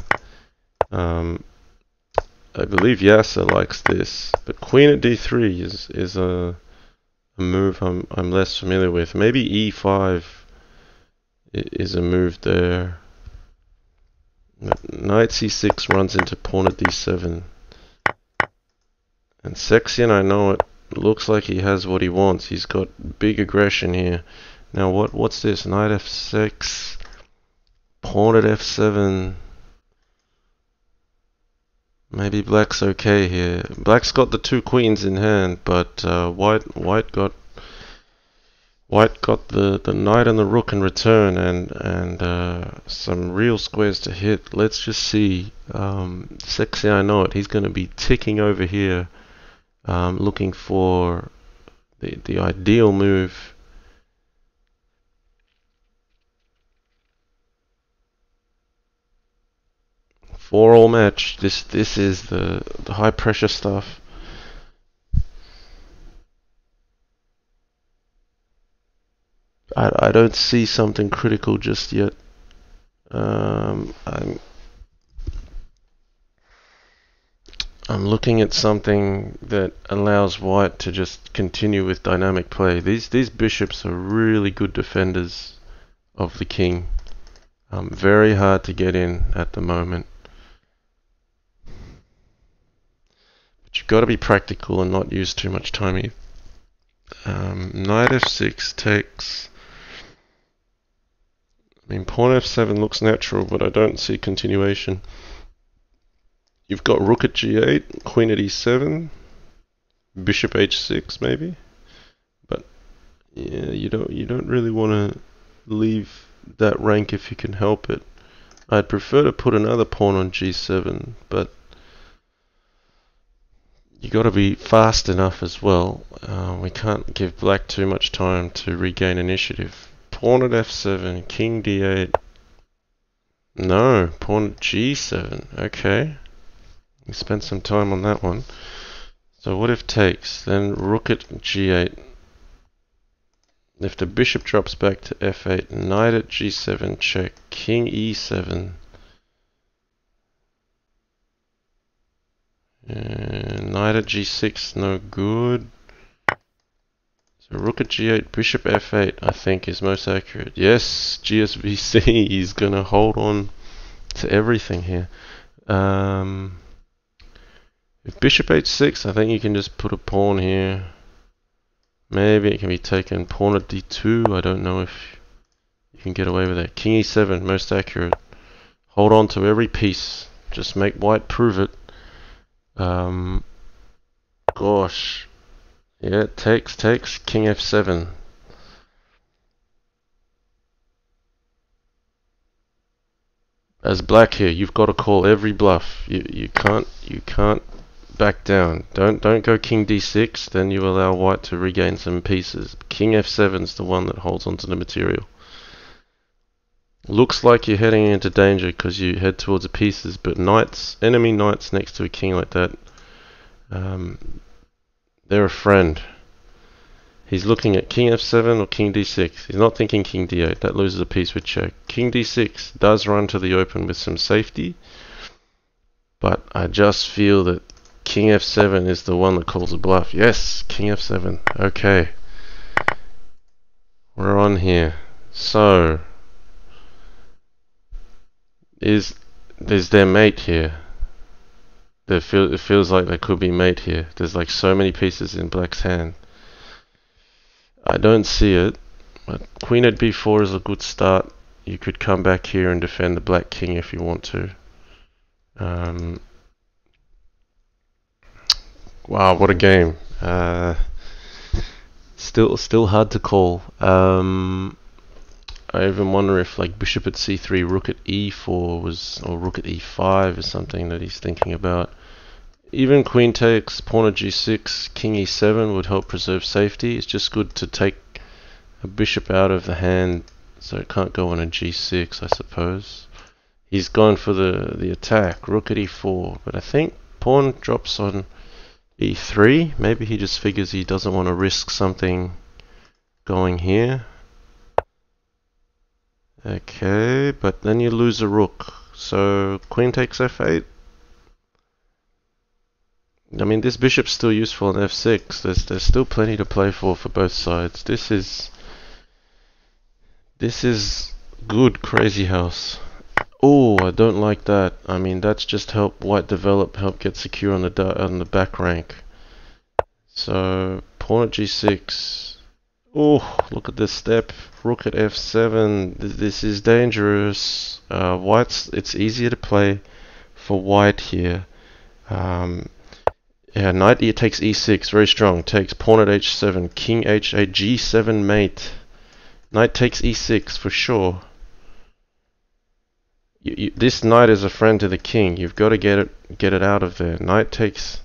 I believe Yasser likes this, but queen at d3 is a move I'm less familiar with. Maybe e5 is a move there. Knight c6 runs into pawn at d7. And Sexian, I know it looks like he has what he wants. He's got big aggression here. Now what's this? Knight f6, pawn at f7. Maybe black's okay here. Black's got the 2 queens in hand, but white got the knight and the rook in return, and some real squares to hit. Let's just see. Sexy, I know it. He's going to be ticking over here, looking for the ideal move. Four-all match. This is the high pressure stuff. I don't see something critical just yet. I'm looking at something that allows white to just continue with dynamic play. These bishops are really good defenders of the king. Very hard to get in at the moment. But you've got to be practical and not use too much time here. Knight f6 takes. I mean, pawn f7 looks natural, but I don't see continuation. You've got rook at g8, queen at e7, bishop h6 maybe, but yeah, you don't really want to leave that rank if you can help it. I'd prefer to put another pawn on g7, but you got to be fast enough as well. We can't give black too much time to regain initiative. Pawn at f7, king d8. No, pawn at g7. Okay. We spent some time on that one. So what if takes? Then rook at g8. If the bishop drops back to f8, knight at g7 check, king e7. And knight at g6, no good. So rook at g8, bishop f8, I think is most accurate. Yes, gsvc, he's gonna hold on to everything here. If bishop h6, I think you can just put a pawn here. Maybe it can be taken. Pawn at d2, I don't know if you can get away with that. King e7, most accurate. Hold on to every piece. Just make white prove it. Gosh. Yeah, takes. King f7. As black here, you've got to call every bluff. You can't back down. Don't go king d6, then you allow white to regain some pieces. King f7 is the one that holds onto the material. Looks like you're heading into danger because you head towards the pieces, but enemy knights next to a king like that, they're a friend. He's looking at king f7 or king d6. He's not thinking king d8. That loses a piece with check. King d6 does run to the open with some safety, but I just feel that king f7 is the one that calls a bluff. Yes, king f7. Okay. We're on here. So, is there mate here? It feels like there could be mate here. There's like so many pieces in black's hand. I don't see it, but queen at b4 is a good start. You could come back here and defend the black king if you want to. Wow, what a game. Still hard to call. I even wonder if like bishop at c3, rook at e4 or rook at e5 is something that he's thinking about. Even queen takes, pawn at g6, king e7 would help preserve safety. It's just good to take a bishop out of the hand so it can't go on a g6, I suppose. He's gone for the attack, rook at e4, but I think pawn drops on e3. Maybe he just figures he doesn't want to risk something going here. Okay, but then you lose a rook. So queen takes f8. I mean, this bishop's still useful on f6. There's still plenty to play for both sides. This is good, crazy house. Oh, I don't like that. I mean, that's just help white develop, help get secure on the back rank. So pawn at g6. Oh, look at this step. Rook at f7. This is dangerous. It's easier to play for white here. Yeah, knight takes e6, very strong. Takes pawn at h7, king h8, g7 mate. Knight takes e6 for sure. This knight is a friend to the king. You've got to get it out of there. Knight takes.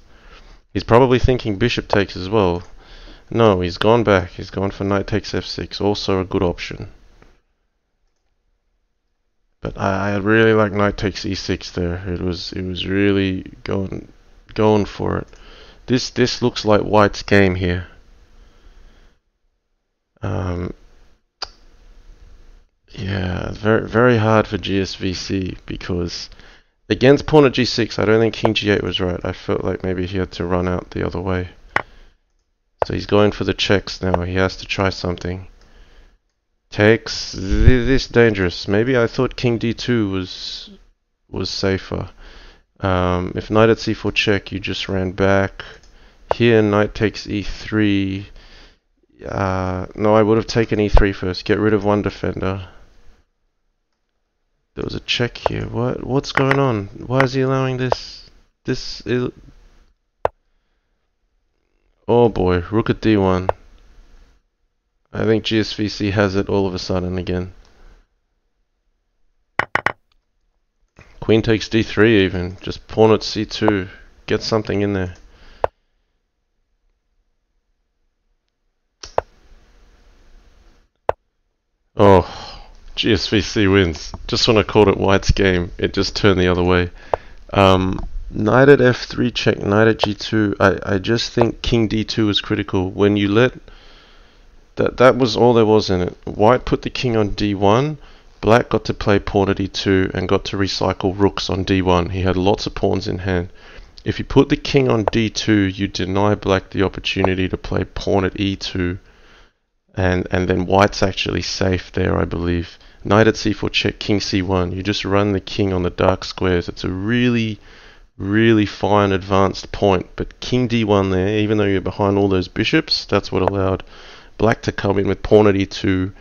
He's probably thinking bishop takes as well. No, he's gone back. He's gone for knight takes f6. Also a good option. But I really like knight takes e6 there. It was really going for it. This looks like white's game here. Yeah, very hard for gsvc because against pawn at g6, I don't think king g8 was right. I felt like maybe he had to run out the other way. So he's going for the checks now. He has to try something. Takes this dangerous. Maybe I thought king d2 was safer. If knight at c4 check, you just ran back. Here knight takes e3. No, I would have taken e3 first. Get rid of one defender. There was a check here. What's going on? Why is he allowing this? Oh boy, rook at d1. I think gsvc has it all of a sudden again. Queen takes d3 even. Just pawn at c2. Get something in there. Oh, gsvc wins. Just when I called it white's game, it just turned the other way. Knight at f3 check, knight at g2. I just think king d2 is critical. When you let... That was all there was in it. White put the king on d1. Black got to play pawn at e2 and got to recycle rooks on d1. He had lots of pawns in hand. If you put the king on d2, you deny black the opportunity to play pawn at e2. And then white's actually safe there, I believe. Knight at c4 check, king c1. You just run the king on the dark squares. It's a really fine advanced point. But king d1 there, even though you're behind all those bishops, that's what allowed black to come in with pawn at e2.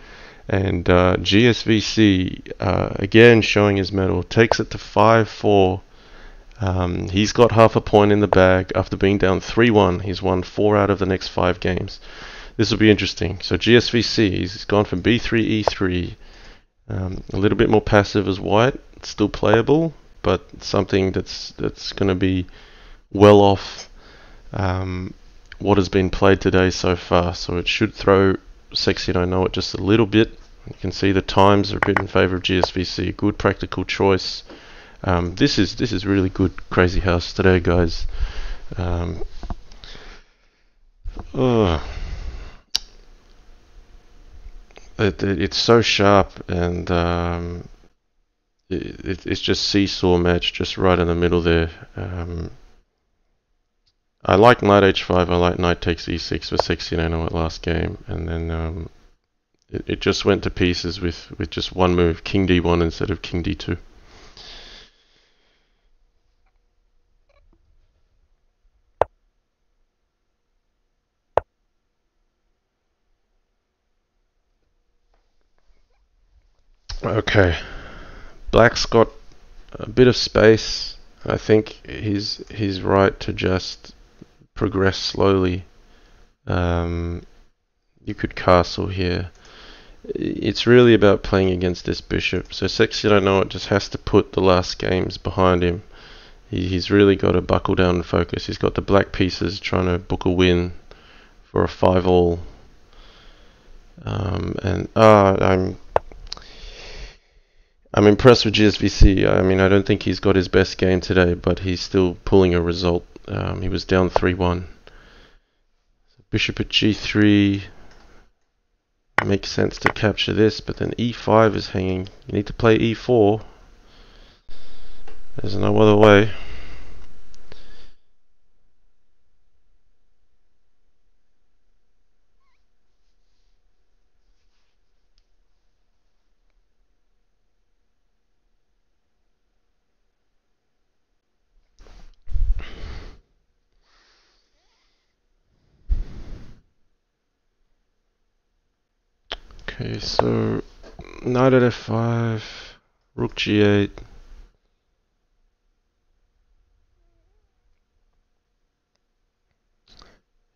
And gsvc, again showing his mettle, takes it to 5-4. He's got half a point in the bag after being down 3-1. He's won 4 out of the next 5 games. This will be interesting. So gsvc, he's gone from b3, e3. A little bit more passive as white. It's still playable, but something that's going to be well off what has been played today so far, so it should throw Sexy and I Know It just a little bit. You can see the times are a bit in favour of GSVC. Good practical choice. This is really good Crazy House today, guys. It's so sharp, and it's just seesaw match, just right in the middle there. I like knight h5, I like knight takes e6 for Sexy and I Know It last game, and then it just went to pieces with just one move, king d1 instead of king d2. Okay, Black's got a bit of space. I think he's right to just progress slowly. You could castle here. It's really about playing against this bishop. So Sexy and I Know It just has to put the last games behind him. He's really got to buckle down and focus. He's got the black pieces trying to book a win for a 5-all. I'm impressed with GSVC. I mean, I don't think he's got his best game today, but he's still pulling a result. He was down 3-1. Bishop at g3 makes sense to capture this, but then e5 is hanging. You need to play e4. There's no other way. Okay, so knight at f5, rook g8.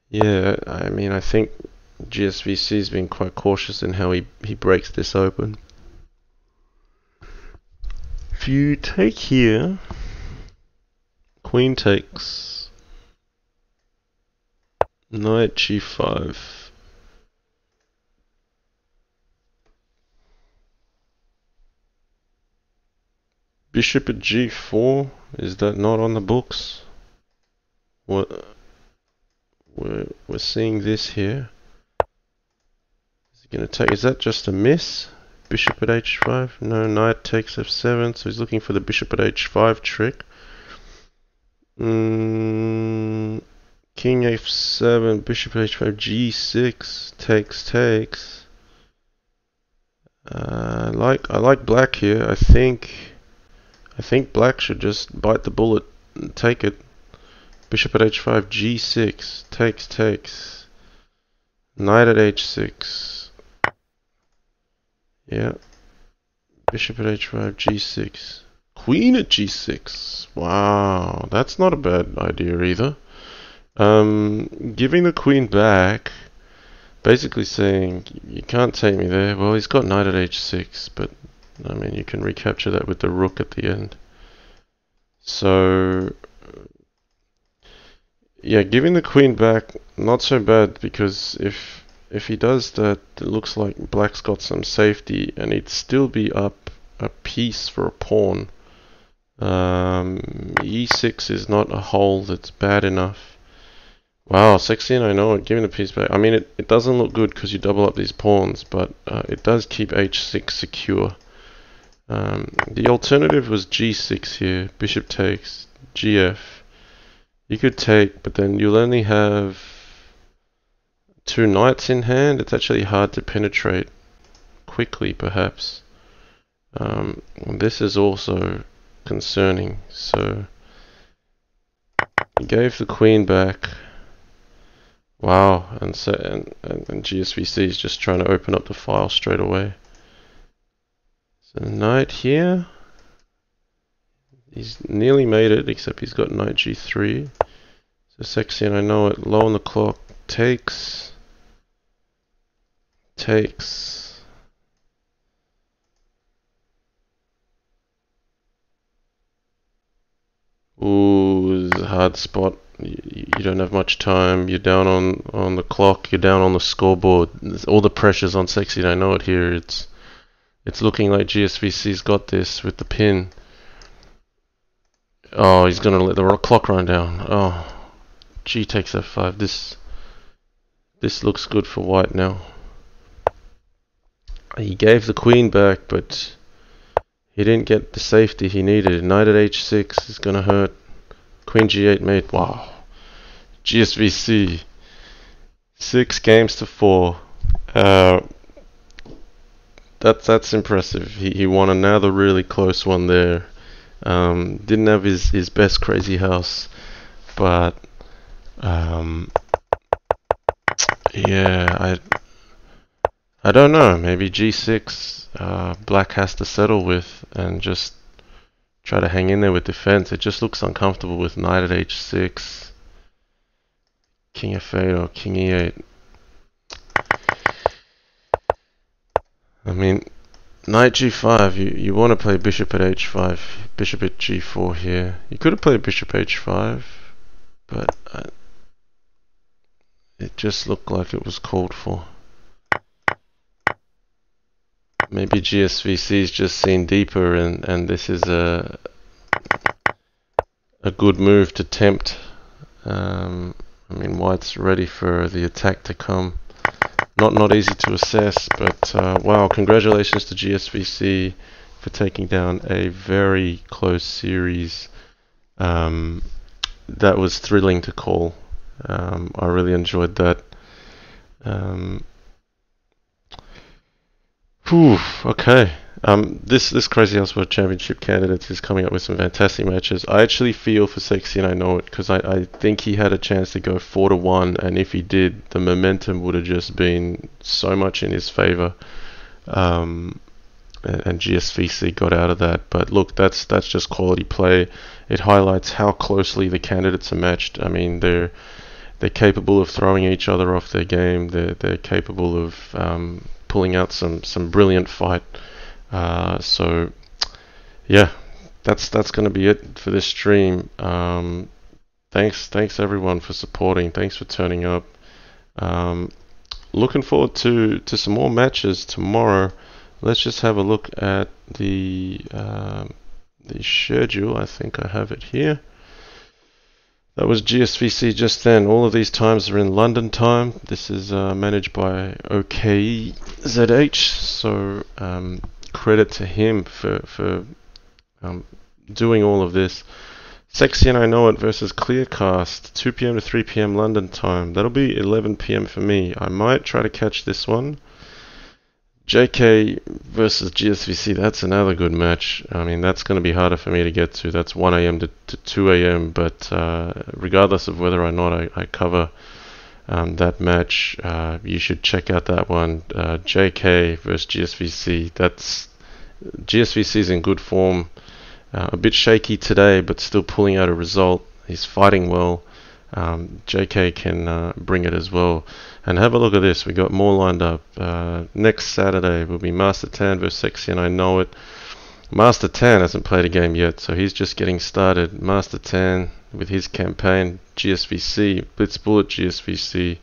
Yeah, I mean, I think GSVC's been quite cautious in how he breaks this open. If you take here, queen takes, knight g5. Bishop at g4, is that not on the books? What? We're seeing this here. Is he going to take? Is that just a miss? Bishop at h5? No, knight takes f7, so he's looking for the bishop at h5 trick. King f7, bishop at h5, g6, takes. I like black here. I think black should just bite the bullet and take it. Bishop at h5, g6, takes. Knight at h6. Yeah. Bishop at h5, g6. Queen at g6. Wow, that's not a bad idea either. Giving the queen back, basically saying, you can't take me there. Well, he's got knight at h6, but I mean, you can recapture that with the rook at the end. So yeah, giving the queen back, not so bad, because if he does that, it looks like black's got some safety, and he'd still be up a piece for a pawn. E6 is not a hole that's bad enough. Wow, Sexy and I Know It, giving the piece back. I mean, it doesn't look good because you double up these pawns, but it does keep h6 secure. The alternative was g6 here, bishop takes, gf. You could take, but then you'll only have 2 knights in hand. It's actually hard to penetrate quickly, perhaps. This is also concerning. So he gave the queen back. Wow, and GSVC is just trying to open up the file straight away. So knight here. He's nearly made it, except he's got knight g3. So Sexy and I Know It, low on the clock, takes. Ooh, a hard spot. You don't have much time. You're down on the clock. You're down on the scoreboard. All the pressure's on Sexy. I know it here. It's looking like GSVC's got this with the pin. Oh, he's gonna let the clock run down. Oh, G takes F5. This looks good for White now. He gave the queen back, but he didn't get the safety he needed. Knight at H6 is gonna hurt. Queen G8 mate. Wow. GSVC 6 games to 4. That's impressive. He won another really close one there. Didn't have his best crazy house, but yeah, I don't know. Maybe G6 Black has to settle with and just try to hang in there with defense. It just looks uncomfortable with Knight at H6, King F8 or King E8. I mean, Knight G5, you want to play Bishop at H5, Bishop at G4 here. You could have played Bishop H5, but it just looked like it was called for. Maybe GSVC's just seen deeper, and this is a good move to tempt. I mean, White's ready for the attack to come. Not easy to assess, but wow, congratulations to GSVC for taking down a very close series. That was thrilling to call. I really enjoyed that. Okay. This Crazy House World Championship candidates is coming up with some fantastic matches. I actually feel for Sexy, and I know it, because I think he had a chance to go 4-1, and if he did, the momentum would have just been so much in his favor. And GSVC got out of that. But look, that's just quality play. It highlights how closely the candidates are matched. I mean, they're capable of throwing each other off their game. They're capable of pulling out some brilliant fight. So yeah, that's going to be it for this stream. Thanks everyone for supporting. Thanks for turning up. Looking forward to some more matches tomorrow. Let's just have a look at the schedule. I think I have it here. That was GSVC just then. All of these times are in London time. This is managed by OKZH, so credit to him for doing all of this. Sexy and I Know It versus Clearcast, 2 p.m. to 3 p.m. London time. That'll be 11 p.m. for me. I might try to catch this one. JK versus GSVC, that's another good match. I mean, that's going to be harder for me to get to. That's 1 a.m. to 2 a.m. But regardless of whether or not I cover that match, you should check out that one. JK versus GSVC. GSVC's in good form. A bit shaky today, but still pulling out a result. He's fighting well. JK can bring it as well. And have a look at this. We got more lined up. Next Saturday will be Master Tan versus Sexy and I Know It. Master Tan hasn't played a game yet, so he's just getting started. Master Tan with his campaign, GSVC, Blitz Bullet GSVC.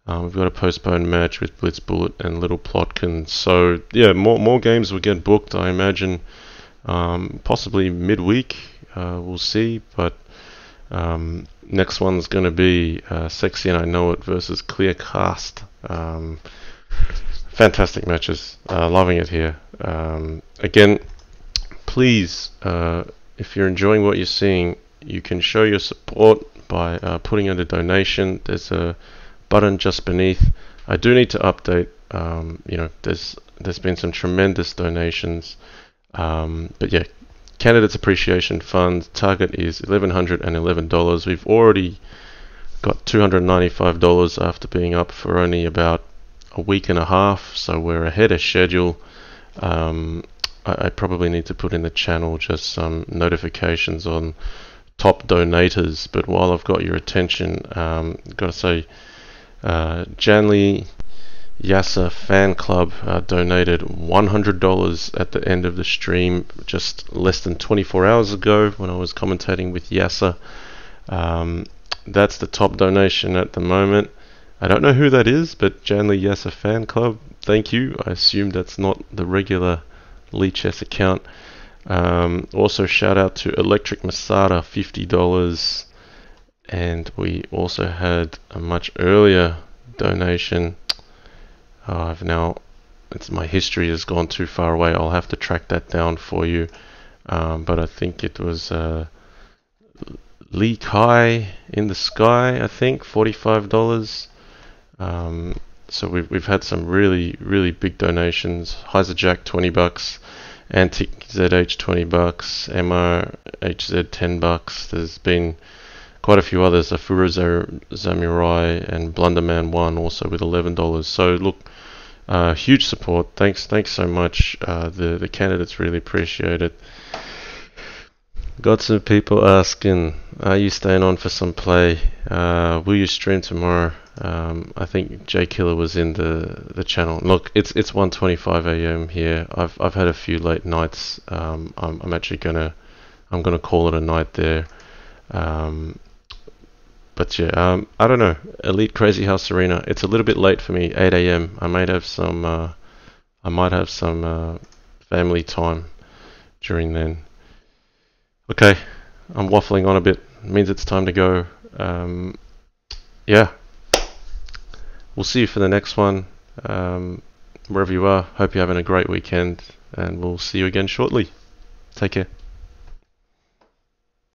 We've got a postponed match with Blitz Bullet and Little Plotkin. So yeah, more games will get booked, I imagine. Possibly midweek. We'll see, but next one's going to be Sexy and I Know It versus Clearcast. Fantastic matches. Loving it here. Again, please, if you're enjoying what you're seeing, you can show your support by putting in a donation. There's a button just beneath. I do need to update. There's been some tremendous donations. But yeah, Candidates Appreciation Fund target is $1,111. We've already got $295 after being up for only about a week and a half, so we're ahead of schedule. I probably need to put in the channel just some notifications on top donators, but while I've got your attention, got to say, Janley Yasser Fan Club donated $100 at the end of the stream, just less than 24 hours ago when I was commentating with Yasser. That's the top donation at the moment. I don't know who that is, but Janley Yasser Fan Club, thank you. I assume that's not the regular Lee Chess account. Also shout out to Electric Masada, $50. And we also had a much earlier donation. My history has gone too far away. I'll have to track that down for you. But I think it was Lee Kai in the Sky, I think, $45. So we've had some really, really big donations. Heiser Jack, $20. Antic ZH, $20. MRHZ, $10. There's been quite a few others. Afura Samurai and Blunderman 1 also with $11. So look, huge support. Thanks so much. The candidates really appreciate it. Got some people asking, are you staying on for some play? Will you stream tomorrow? I think J Killer was in the channel. Look, it's 1:25 a.m. here. I've had a few late nights. I'm actually gonna call it a night there. But yeah, I don't know. Elite Crazy House Arena. It's a little bit late for me. 8 a.m. I might have some family time during then. Okay, I'm waffling on a bit. It means it's time to go. Yeah, we'll see you for the next one. Wherever you are, hope you're having a great weekend, and we'll see you again shortly. Take care.